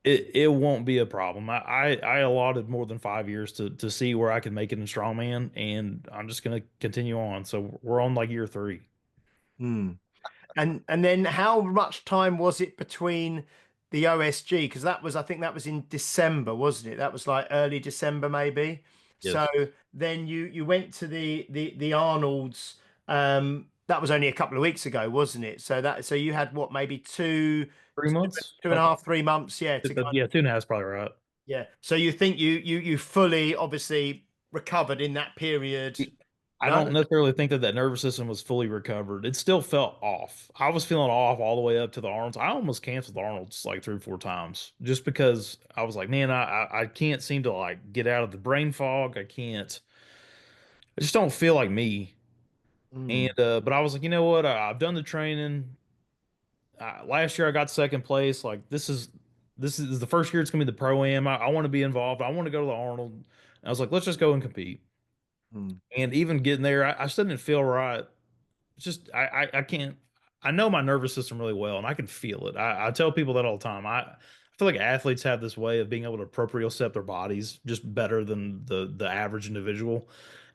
It won't be a problem. I allotted more than 5 years to see where I can make it in strongman, and I'm just gonna continue on. So we're on like year three. Mm. And then how much time was it between the OSG? Because I think that was in December, wasn't it? That was like early December, maybe. So Yes, then you went to the Arnolds. That was only a couple of weeks ago, wasn't it? So you had what, maybe 3 months. two and a half, 3 months, yeah, to kind of, Yeah, 2.5 is probably right. yeah. So you think you fully obviously recovered in that period? I No? don't necessarily think that nervous system was fully recovered. It still felt off. I was feeling off all the way up to the Arnolds. I almost canceled the Arnolds like 3 or 4 times just because I was like, man, I can't seem to like get out of the brain fog. I can't. I just don't feel like me. And Mm, but I was like, you know what? I've done the training. Last year I got second place. Like this is the first year it's gonna be the pro am. I want to be involved. I want to go to the Arnold. I was like, let's just go and compete. mm, And even getting there, I still didn't feel right. It's just I can't. I know my nervous system really well, and I can feel it. I tell people that all the time. I feel like athletes have this way of being able to propriocept their bodies just better than the average individual,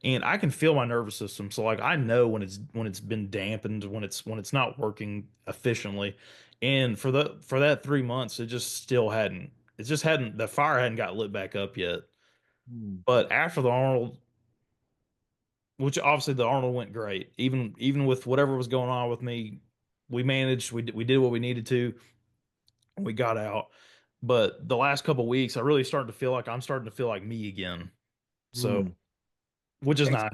and I can feel my nervous system. So like I know when it's been dampened, when it's not working efficiently, and for that 3 months, it just still hadn't. It just hadn't. The fire hadn't got lit back up yet. mm, But after the Arnold, which obviously the Arnold went great. Even with whatever was going on with me, we managed. We did what we needed to. We got out. But the last couple weeks, I really started to feel like I'm starting to feel like me again. So mm. which is nice.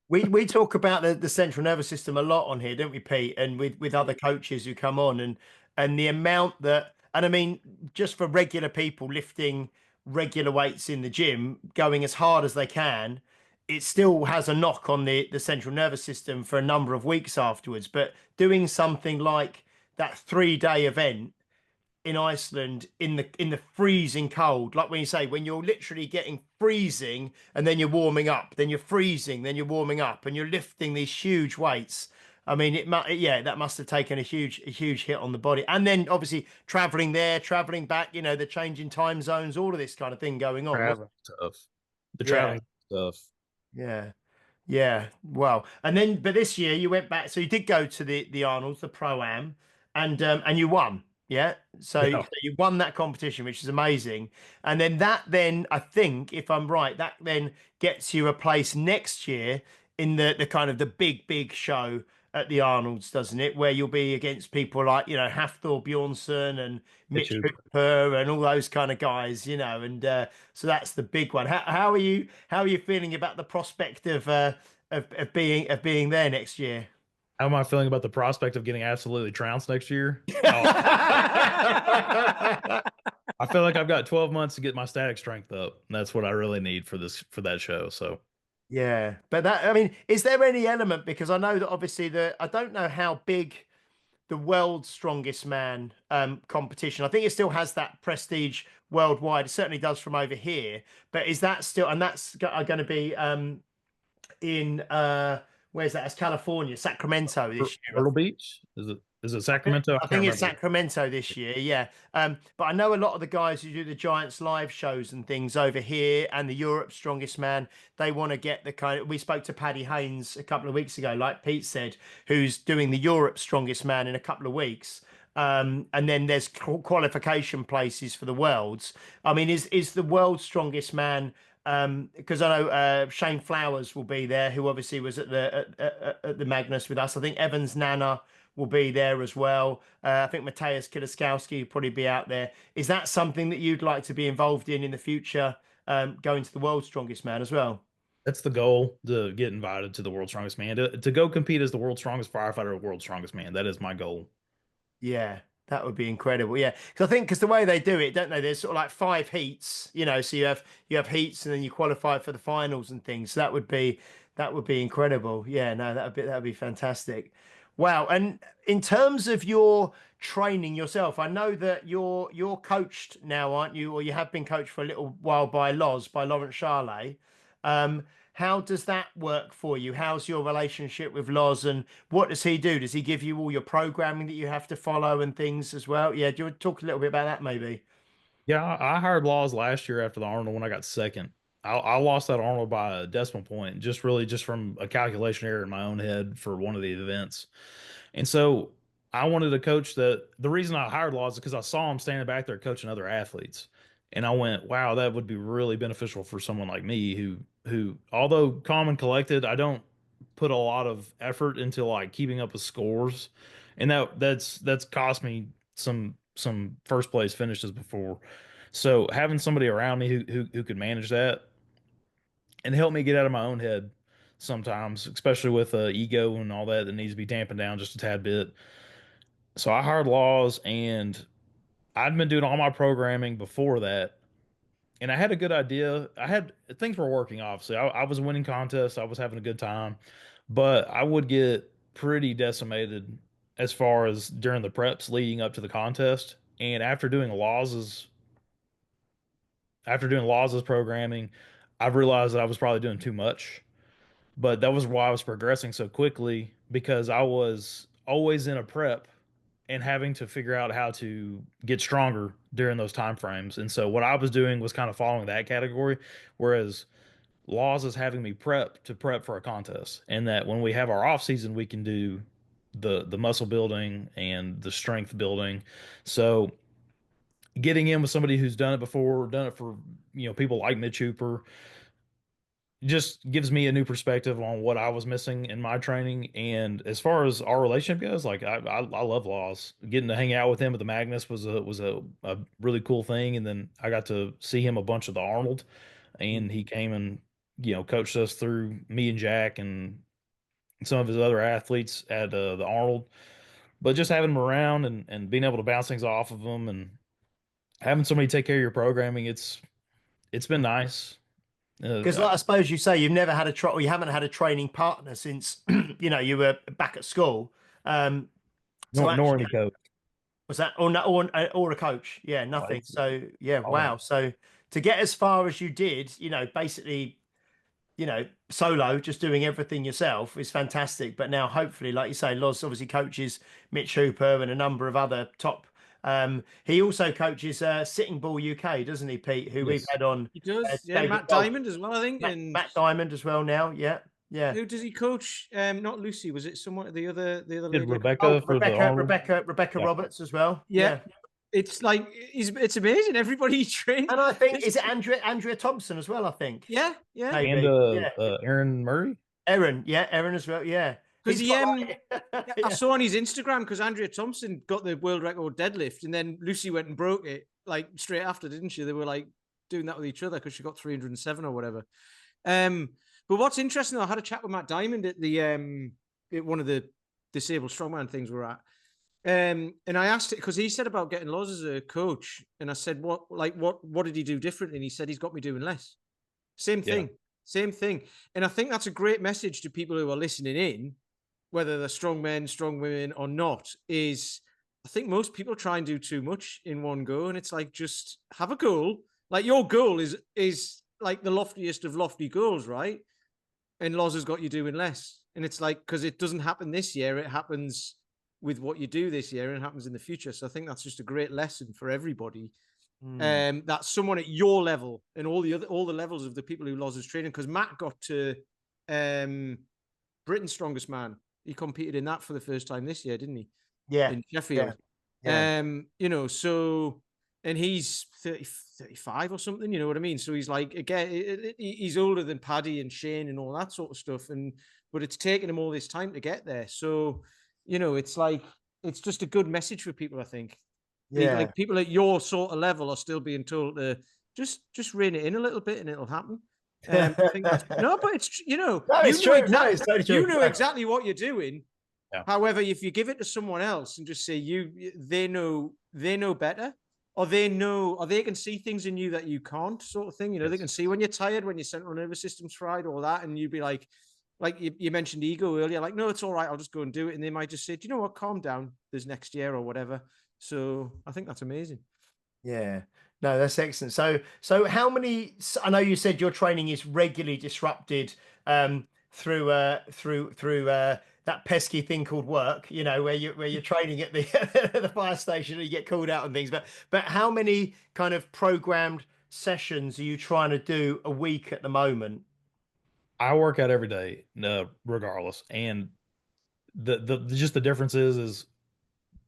We talk about the central nervous system a lot on here, don't we, Pete? And with other coaches who come on, and the amount that, and I mean, just for regular people lifting regular weights in the gym, going as hard as they can, it still has a knock on the central nervous system for a number of weeks afterwards. But doing something like that 3-day event in Iceland in the freezing cold, like when you say, when you're literally getting freezing and then you're warming up, then you're freezing, then you're warming up, and you're lifting these huge weights. I mean, yeah, that must have taken a huge hit on the body. And then obviously traveling there, traveling back, you know, the changing time zones, all of this kind of thing going on. Traveling tough. The Yeah, traveling stuff. yeah. Yeah, well, and then but this year you went back, so you did go to the Arnold's, the Pro Am, and you won. Yeah, so, Yeah. so you won that competition, which is amazing. And then I think, if I'm right, that then gets you a place next year in the kind of the big show at the Arnold's, doesn't it? Where you'll be against people like, you know, Hafthor Bjornsson and Mitch Hooper. Cooper and all those kind of guys, you know, and so that's the big one. How are you? How are you feeling about the prospect of being there next year? How am I feeling about the prospect of getting absolutely trounced next year? Oh, I feel like I've got 12 months to get my static strength up. And that's what I really need for that show. So Yeah, but that, I mean, is there any element, because I know that obviously I don't know how big the world's strongest man competition. I think it still has that prestige worldwide. It certainly does from over here. But is that still, and that's going to be in where's that? It's California, Sacramento this year. Myrtle Beach? Is it Sacramento? I think it's Sacramento this year, yeah. But I know a lot of the guys who do the Giants live shows and things over here and the Europe Strongest Man, they want to get the kind of, we spoke to Paddy Haynes a couple of weeks ago, like Pete said, who's doing the Europe Strongest Man in a couple of weeks. And then there's qualification places for the Worlds. I mean, is the World's Strongest Man, because I know Shane Flowers will be there, who obviously was at the Magnus with us. I think Evans Nana will be there as well. I think Mateusz Kieliszkowski will probably be out there. Is that something that you'd like to be involved in the future, going to the World's Strongest Man as well? That's the goal, to get invited to the World's Strongest Man, to go compete as the world's strongest firefighter or world's strongest man. That is my goal. Yeah, that would be incredible. Yeah, because the way they do it, don't they? There's sort of like 5 heats, you know. So you have heats, and then you qualify for the finals and things. So that would be incredible. Yeah, no, that would be fantastic. Wow. And in terms of your training yourself, I know that you're coached now, aren't you? Or you have been coached for a little while by Lawrence Charlet. How does that work for you? How's your relationship with Loz, and what does he do? Does he give you all your programming that you have to follow and things as well? Yeah, do you want to talk a little bit about that maybe? Yeah, I hired Laws last year after the Arnold when I got second. I lost that Arnold by a decimal point, just from a calculation error in my own head for one of the events. And so I wanted a coach that, the reason I hired Laws is because I saw him standing back there coaching other athletes. And I went, wow, that would be really beneficial for someone like me who, although calm and collected, I don't put a lot of effort into like keeping up with scores. And that's cost me some first place finishes before. So having somebody around me who could manage that and help me get out of my own head sometimes, especially with ego and all that needs to be dampened down just a tad bit. So I hired Laws, and I'd been doing all my programming before that, and I had a good idea. I had things were working, obviously. I was winning contests, I was having a good time, but I would get pretty decimated as far as during the preps leading up to the contest. And after doing Laws's programming, I've realized that I was probably doing too much. But that was why I was progressing so quickly, because I was always in a prep and having to figure out how to get stronger during those time frames. And so what I was doing was kind of following that category, whereas Laws is having me prep for a contest. And that when we have our off season, we can do the muscle building and the strength building. So getting in with somebody who's done it before, done it for, people like Mitch Hooper, just gives me a new perspective on what I was missing in my training. And as far as our relationship goes, like I love Laws. Getting to hang out with him at the Magnus was a really cool thing. And then I got to see him a bunch of the Arnold, and he came and coached us through, me and Jack and some of his other athletes at the Arnold. But just having them around and being able to bounce things off of them and having somebody take care of your programming, it's been nice. Because, like, I suppose you say you've never had or you haven't had a training partner since you were back at school. So nor actually, any coach. was that or a coach? Yeah, nothing. So yeah, Oh. wow. So to get as far as you did, basically, solo, just doing everything yourself is fantastic. But now, hopefully, like you say, Loz obviously coaches Mitch Hooper and a number of other top. He also coaches Sitting Bull UK, doesn't he, Pete? Who we've Yes. had on. He does. Yeah, David Matt Gold. Diamond as well, I think. Matt Diamond as well now. Yeah, yeah. Who does he coach? Not Lucy. Was it someone the other Did lady? Rebecca for the Arnold? Rebecca Yeah. Roberts as well. Yeah. It's like it's amazing. Everybody he trained. And I think is it Andrea Thompson as well, I think. Yeah. Maybe. And Aaron Murray? Aaron as well, yeah. Because He's I saw on his Instagram because Andrea Thompson got the world record deadlift, and then Lucy went and broke it like straight after, didn't she? They were like doing that with each other because she got 307 or whatever. But what's interesting, I had a chat with Matt Diamond at the at one of the disabled strongman things we're at. And I asked it because he said about getting Loz as a coach, and I said, what did he do differently? And he said he's got me doing less. Same thing. And I think that's a great message to people who are listening in, whether they're strong men, strong women or not, is I think most people try and do too much in one go. And it's like, just have a goal. Like your goal is like the loftiest of lofty goals, right? And Loz has got you doing less. And it's like, because it doesn't happen this year, it happens with what you do this year and it happens in the future. So I think that's just a great lesson for everybody. That someone at your level and all the levels of the people who Loz is training, because Matt got to Britain's Strongest Man. He competed in that for the first time this year, didn't he? Yeah. In Sheffield. Yeah. So, and he's 35 or something, you know what I mean? So he's like, again, he's older than Paddy and Shane and all that sort of stuff. But it's taken him all this time to get there. So, it's like, it's just a good message for people, I think. Yeah. Like people at your sort of level are still being told to just rein it in a little bit and it'll happen. I think that's, no, but it's, it's true. It's totally true. You know exactly what you're doing. Yeah. However, if you give it to someone else and just say they know better, or they can see things in you that you can't, sort of thing. Yes. They can see when you're tired, when your central nervous system's fried, all that, and you'd be like you mentioned ego earlier, like, no, it's all right, I'll just go and do it. And they might just say, do you know what, calm down, there's next year or whatever. So I think that's amazing. Yeah, no, that's excellent. So how many, I know you said your training is regularly disrupted through that pesky thing called work, where you're training at the fire station and you get called out and things, but how many kind of programmed sessions are you trying to do a week at the moment? I work out every day, regardless. And the just the difference is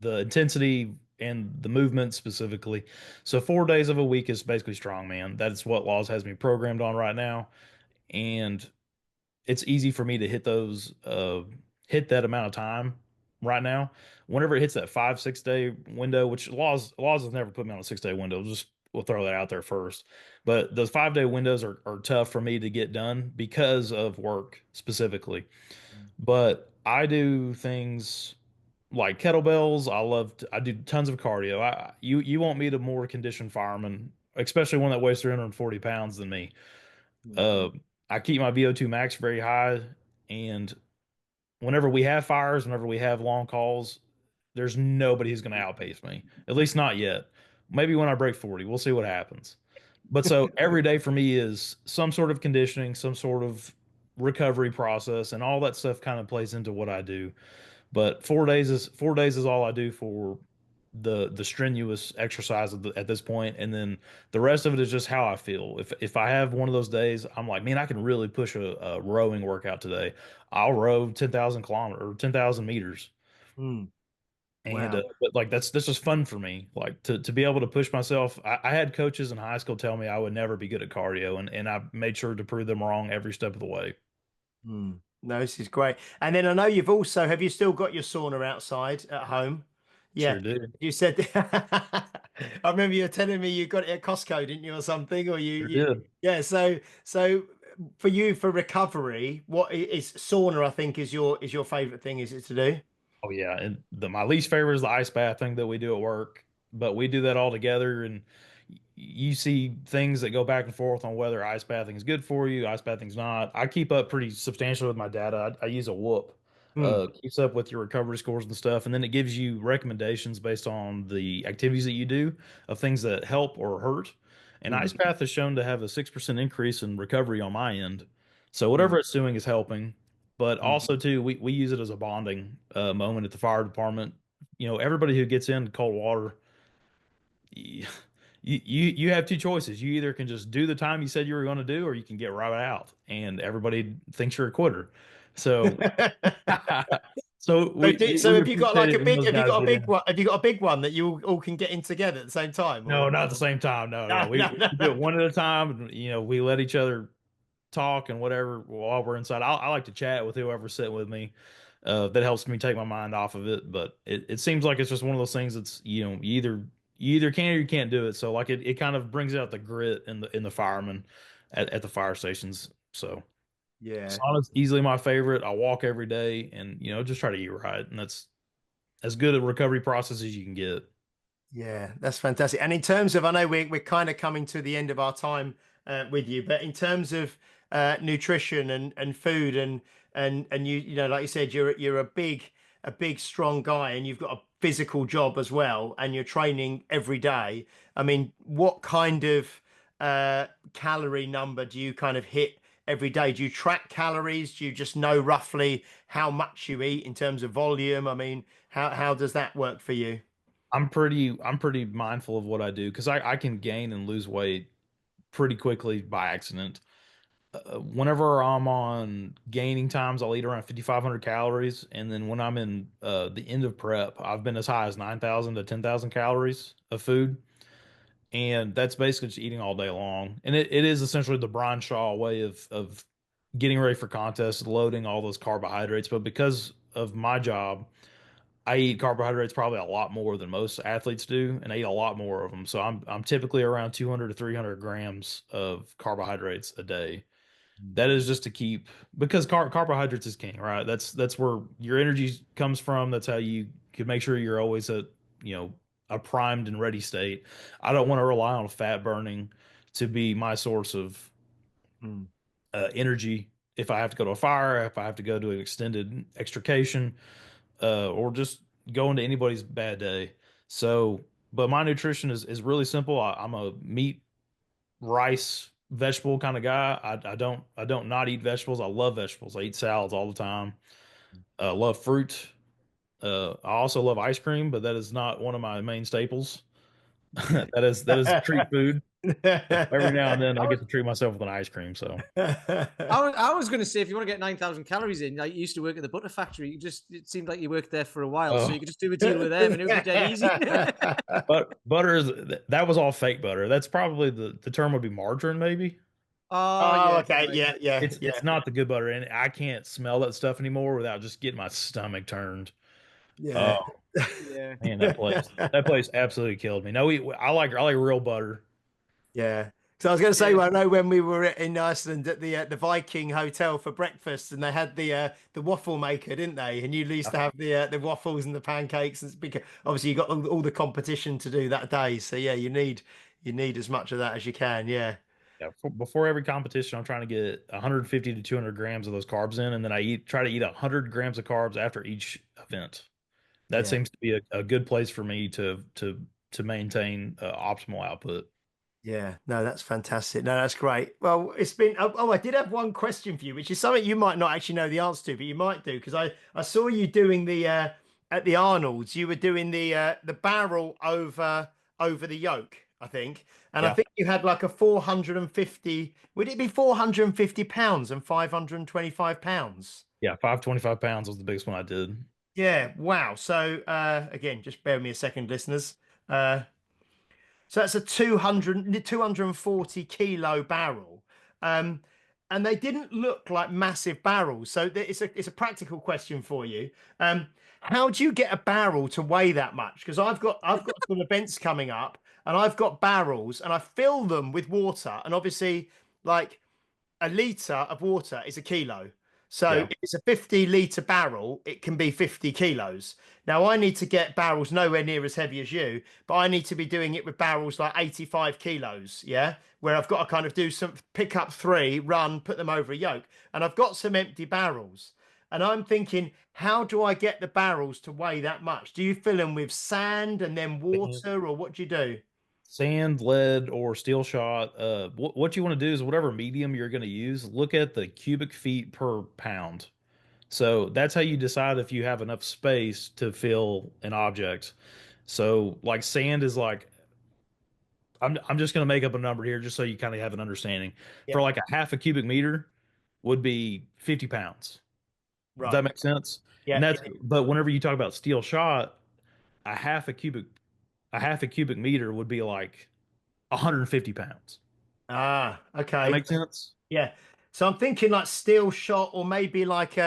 the intensity and the movement specifically. So 4 days of a week is basically strongman. That's what Laws has me programmed on right now. And it's easy for me to hit hit that amount of time right now. Whenever it hits that 5-6 day window, which Laws has never put me on a 6 day window, we'll throw that out there first. But those 5 day windows are tough for me to get done because of work specifically. But I do things like kettlebells. I do tons of cardio. You want me to more conditioned fireman, especially one that weighs 340 pounds than me. I keep my VO2 max very high, and whenever we have fires, whenever we have long calls, there's nobody who's going to outpace me. At least not yet. Maybe when I break 40, we'll see what happens. But so every day for me is some sort of conditioning, some sort of recovery process, and all that stuff kind of plays into what I do. But 4 days is all I do for the strenuous exercise at this point, and then the rest of it is just how I feel. If I have one of those days, I'm like, man, I can really push a rowing workout today. I'll row 10,000 kilometers or 10,000 meters. And Wow. but like that's just fun for me, like to be able to push myself. I had coaches in high school tell me I would never be good at cardio, and I made sure to prove them wrong every step of the way. No, this is great. And then I know have you still got your sauna outside at home? Yeah, Sure do. you said I remember you were telling me you got it at Costco, didn't you, or something, or Sure did. yeah. So for you for recovery, what is sauna? I think is your favorite thing, is it to do? Oh yeah, and my least favorite is the ice bath thing that we do at work, but we do that all together, and you see things that go back and forth on whether ice bathing is good for you, ice bathing's not. I keep up pretty substantially with my data. I use a Whoop, Hmm. keeps up with your recovery scores and stuff, and then it gives you recommendations based on the activities that you do of things that help or hurt. And Hmm. ice bath has shown to have a 6% increase in recovery on my end. So Hmm. whatever it's doing is helping. But Hmm. also too, we use it as a bonding moment at the fire department. You know, everybody who gets in cold water, you, you have two choices. You either can just do the time you said you were going to do, or you can get right out, and everybody thinks you're a quitter. So, so So, so we have you got appreciate like a it when big? those Have you guys got a get big in. one? Have you got a big one that you all can get in together at the same time, No, or not at the same time. No, no, no, no, we no, do no. it one at a time. And, you know, we let each other talk and whatever while we're inside. I like to chat with whoever's sitting with me. That helps me take my mind off of it. But it seems like it's just one of those things that's, you know, you either can or you can't do it. So like it kind of brings out the grit in the firemen at the fire stations. So Yeah. sauna's easily my favorite. I walk every day and you know just try to eat right, and that's as good a recovery process as you can get. Yeah, that's fantastic. And in terms of, I know we're kind of coming to the end of our time with you, but in terms of nutrition and food and you know, like you said, you're a big strong guy, and you've got a physical job as well, and you're training every day. I mean, what kind of calorie number do you kind of hit every day? Do you track calories? Do you just know roughly how much you eat in terms of volume? I mean, how does that work for you? I'm pretty mindful of what I do because I can gain and lose weight pretty quickly by accident. Whenever I'm on gaining times, I'll eat around 5,500 calories, and then when I'm in the end of prep, I've been as high as 9,000 to 10,000 calories of food, and that's basically just eating all day long. And it is essentially the Brian Shaw way of getting ready for contests, loading all those carbohydrates. But because of my job, I eat carbohydrates probably a lot more than most athletes do, and I eat a lot more of them. So I'm typically around 200 to 300 grams of carbohydrates a day. That is just to keep because carbohydrates is king, right? That's where your energy comes from. That's how you can make sure you're always at, you know, a primed and ready state. I don't want to rely on fat burning to be my source of Mm. energy if I have to go to a fire, if I have to go to an extended extrication, or just go into anybody's bad day. So, but my nutrition is really simple. I'm a meat, rice, vegetable kind of guy. I don't not eat vegetables. I love vegetables. I eat salads all the time. Love fruit. I also love ice cream, but that is not one of my main staples. That is treat food. Every now and then I get to treat myself with an ice cream. So I was going to say, if you want to get 9,000 calories in, like you used to work at the butter factory, it seemed like you worked there for a while, so uh, you could just do a deal with them and it would be dead easy. but butter is that was all fake butter. That's probably the term would be margarine, maybe. Oh Oh, yeah, okay. right. Yeah, yeah, It's yeah, not the good butter, and I can't smell that stuff anymore without just getting my stomach turned. yeah. Oh Yeah. man, that place absolutely killed me. No, I like real butter. Yeah. So I was going to say, Yeah. well, I know when we were in Iceland at the Viking Hotel for breakfast, and they had the waffle maker, didn't they? And you used to have the waffles and the pancakes, and because obviously you got all the competition to do that day. So yeah, you need as much of that as you can. Yeah. Yeah, before every competition, I'm trying to get 150 to 200 grams of those carbs in, and then try to eat 100 grams of carbs after each event. That Yeah. seems to be a good place for me to maintain optimal output. Yeah, no, that's fantastic. No, that's great. Well, it's been. Oh, I did have one question for you, which is something you might not actually know the answer to, but you might do because I saw you doing the at the Arnold's. You were doing the barrel over the yoke, I think, and I Yeah, think you had like a 450. Would it be 450 pounds and 525 pounds? yeah, 525 pounds was the biggest one I did. Yeah. Wow. So again, just bear with me a second, listeners. Uh, So that's a 240 kilo barrel. Um, and they didn't look like massive barrels. So it's a practical question for you. How do you get a barrel to weigh that much? Because I've got some events coming up, and I've got barrels, and I fill them with water, and obviously, like a litre of water is a kilo. So Yeah. if it's a 50-litre barrel, it can be 50 kilos. Now I need to get barrels nowhere near as heavy as you, but I need to be doing it with barrels like 85 kilos, yeah, where I've got to kind of do some, pick up 3, run, put them over a yoke, and I've got some empty barrels. And I'm thinking, how do I get the barrels to weigh that much? Do you fill them with sand and then water, or what do you do? Sand, lead, or steel shot. What you want to do is whatever medium you're going to use, look at the cubic feet per pound. So that's how you decide if you have enough space to fill an object. So like sand is like I'm just going to make up a number here just so you kind of have an understanding. Yeah, For like a half a cubic meter would be 50 pounds. Does right. that make sense? And Yeah, that's yeah. but whenever you talk about steel shot, a a half a cubic meter would be like 150 pounds. Ah, That okay. makes sense? Yeah. So I'm thinking like steel shot or maybe like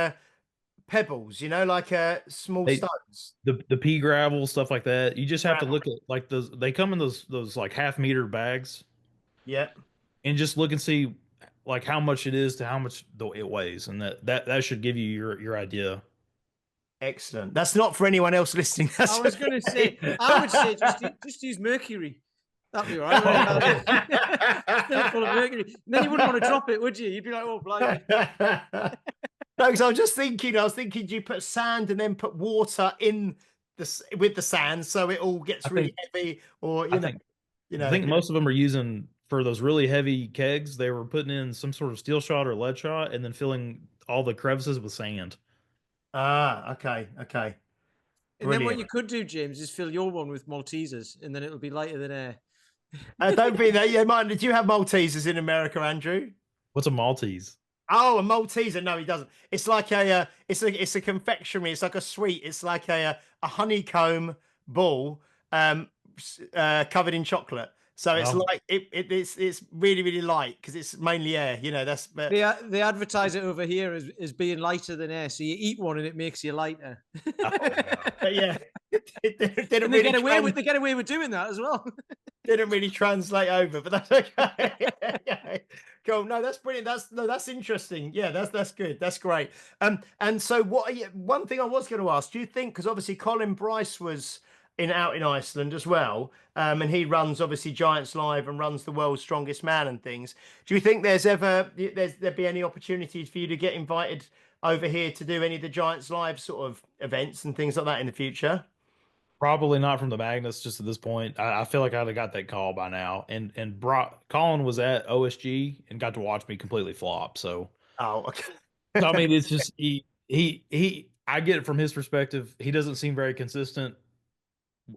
pebbles, like small They stones. the pea gravel stuff like that. You just have to Gravel. look at like those. They come in those like half-meter bags, Yeah. and just look and see like how much it is to how much it weighs, and that should give you your idea. Excellent. That's not for anyone else listening. I That's was going to say, okay. I would say just use mercury. That'd be all right. Wouldn't it? Fill it full of mercury. And then you wouldn't want to drop it, would you? You'd be like, oh, blimey. No, because I was thinking, do you put sand and then put water in with the sand so it all gets I really think heavy, or I think you I know. think most of them are using for those really heavy kegs. They were putting in some sort of steel shot or lead shot, and then filling all the crevices with sand. Ah, okay, okay, And then what brilliant. you could do, James, is fill your one with Maltesers, and then it'll be lighter than air. I don't think that. Yeah, Martin, did you have Maltesers in America, Andrew? What's a Maltese? Oh, a Malteser. No, he doesn't. It's like it's a confectionery. It's like a sweet. It's like a honeycomb ball, covered in chocolate. So it's Oh, like it's really really light because it's mainly air. That's but They advertise it over here as being lighter than air. So you eat one and it makes you lighter. oh yeah. but yeah, it didn't And really they get away with doing that as well. didn't really translate over, but that's okay. Yeah. Cool. No, that's brilliant. That's interesting. Yeah, that's good. That's great. And so one thing I was going to ask, do you think, because obviously Colin Bryce was out in Iceland as well, and he runs obviously Giants Live and runs the World's Strongest Man and things. Do you think there'd be any opportunities for you to get invited over here to do any of the Giants Live sort of events and things like that in the future? Probably not from the Magnus just at this point. I feel like I'd have got that call by now. And Colin was at OSG and got to watch me completely flop. Oh, okay. So I mean, it's just he. I get it from his perspective. He doesn't seem very consistent.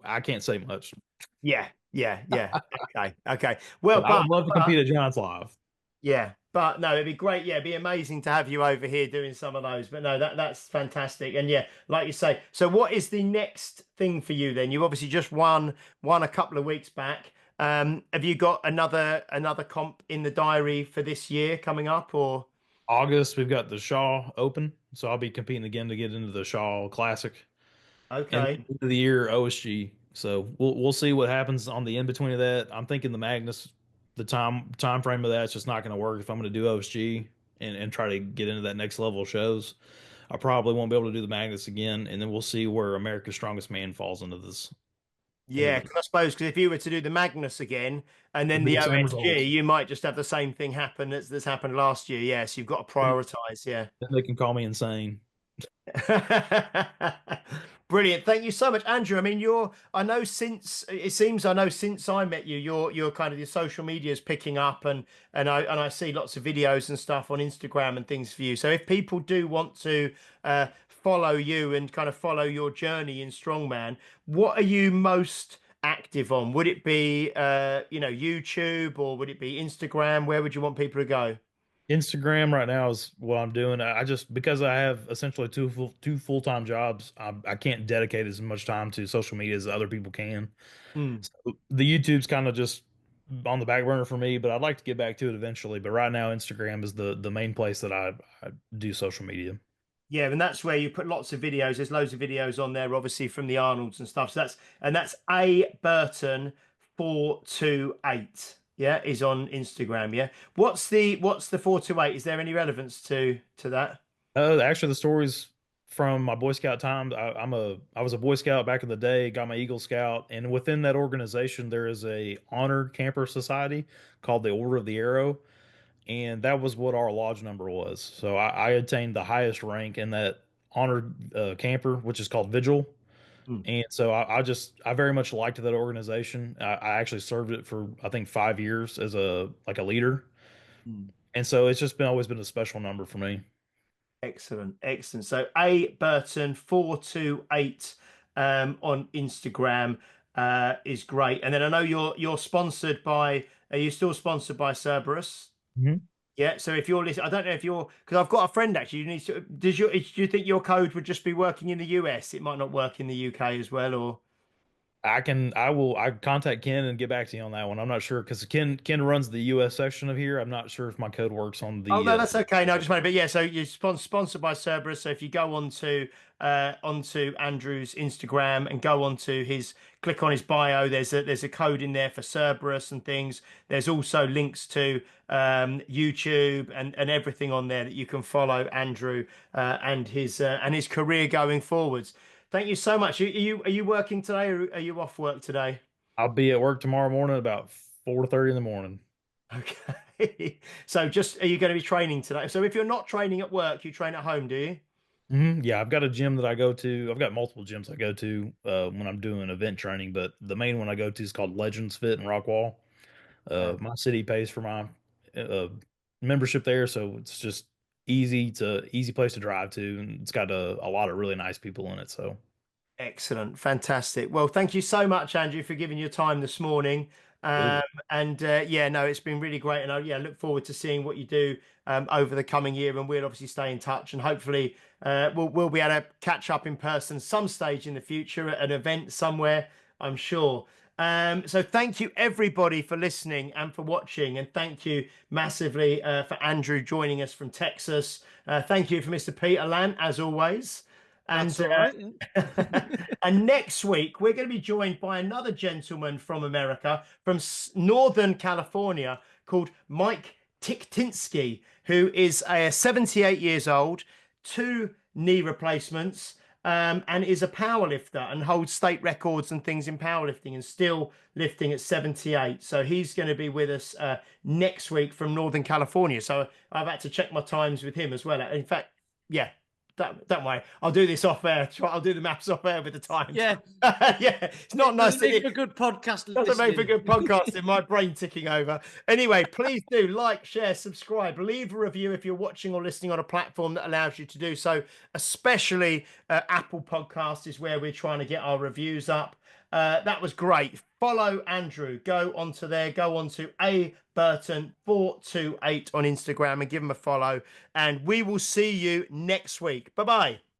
I can't say much, Yeah, yeah, yeah. Okay, okay. Well, but I would love to compete at Giants Live. yeah, but no, it'd be great. Yeah, it'd be amazing to have you over here doing some of those. But no, that's fantastic. And yeah, like you say, so what is the next thing for you then? You obviously just won a couple of weeks back. Have you got another comp in the diary for this year coming up, or? August, we've got the Shaw Open, so I'll be competing again to get into the Shaw Classic. And Okay. end of the year OSG. So we'll see what happens on the in between of that. I'm thinking the Magnus, the time frame of that's just not going to work if I'm going to do OSG and try to get into that next level of shows. I probably won't be able to do the Magnus again, and then we'll see where America's Strongest Man falls into this. Yeah, because I suppose because if you were to do the Magnus again and then It'll be the the same OSG, results. you might just have the same thing happen that's happened last year. Yes, you've got to prioritize. Yeah. Then they can call me insane. Brilliant. Thank you so much, Andrew. I mean, I know since I met you, you're kind of your social media is picking up and I see lots of videos and stuff on Instagram and things for you. So if people do want to follow you and kind of follow your journey in Strongman, what are you most active on? Would it be YouTube, or would it be Instagram? Where would you want people to go? Instagram right now is what I'm doing. I just because I have essentially two full-time jobs, I can't dedicate as much time to social media as other people can. Hmm. So the YouTube's kind of just on the back burner for me, but I'd like to get back to it eventually. But right now, Instagram is the main place that I do social media. Yeah, and that's where you put lots of videos. There's loads of videos on there, obviously from the Arnolds and stuff. So that's A Burton 428. Yeah, is on Instagram. Yeah. What's the 428? Is there any relevance to that? Actually, the stories from my Boy Scout time. I was a Boy Scout back in the day. Got my Eagle Scout, and within that organization, there is a honored camper society called the Order of the Arrow, and that was what our lodge number was. So I attained the highest rank in that honored camper, which is called Vigil. Hmm. And so I very much liked that organization. I actually served it for I think 5 years as a like a leader, Hmm. and so it's just been always been a special number for me. Excellent, excellent. So A Burton 428 on Instagram is great. And then I know you're sponsored by. Are you still sponsored by Cerberus? Mhm. Yeah. So if you're listening, I don't know if you're because I've got a friend actually. You need to. Do you think your code would just be working in the US? It might not work in the UK as well, or. I contact Ken and get back to you on that one. I'm not sure because Ken runs the US section of here. I'm not sure if my code works on Oh the no, that's okay. No, just wondering. But yeah, so you're sponsored by Cerberus. So if you go onto Andrew's Instagram and go onto his click on his bio, there's a code in there for Cerberus and things. There's also links to YouTube and everything on there that you can follow Andrew and his career going forwards. Thank you so much. Are you working today or are you off work today? I'll be at work tomorrow morning about 4:30 in the morning. Okay. So just are you going to be training today? So if you're not training at work, you train at home, do you? Yeah, I've got a gym that I go to. I've got multiple gyms I go to when I'm doing event training, but the main one I go to is called Legends Fit in Rockwall. My city pays for my uh, membership there, so it's just easy place to drive to, and it's got a lot of really nice people in it. So Excellent. Fantastic. Well, thank you so much, Andrew, for giving your time this morning. Um, absolutely. and yeah, no, it's been really great. And I yeah, look forward to seeing what you do over the coming year. And we'll obviously stay in touch. And hopefully we'll be able to catch up in person some stage in the future at an event somewhere, I'm sure. So thank you everybody for listening and for watching. And thank you massively for Andrew joining us from Texas. Thank you for Mr. Peter Lant, as always. That's And all right. and next week, we're going to be joined by another gentleman from America, from Northern California, called Mike Tiktinsky, who is 78 years old, 2 knee replacements, and is a powerlifter and holds state records and things in powerlifting and still lifting at 78. So he's going to be with us next week from Northern California. So I've had to check my times with him as well. In fact, yeah, don't worry. I'll do this off air. I'll do the maps off air with the times. Yeah. Yeah, it's not It nice doesn't that make for it good podcast doesn't make for listening. good podcasting. My brain ticking over. Anyway, please do like, share, subscribe, leave a review if you're watching or listening on a platform that allows you to do so. Especially Apple Podcast is where we're trying to get our reviews up. That was great. Follow Andrew. Go onto there. Go onto A Burton 428 on Instagram and give him a follow. And we will see you next week. Bye bye.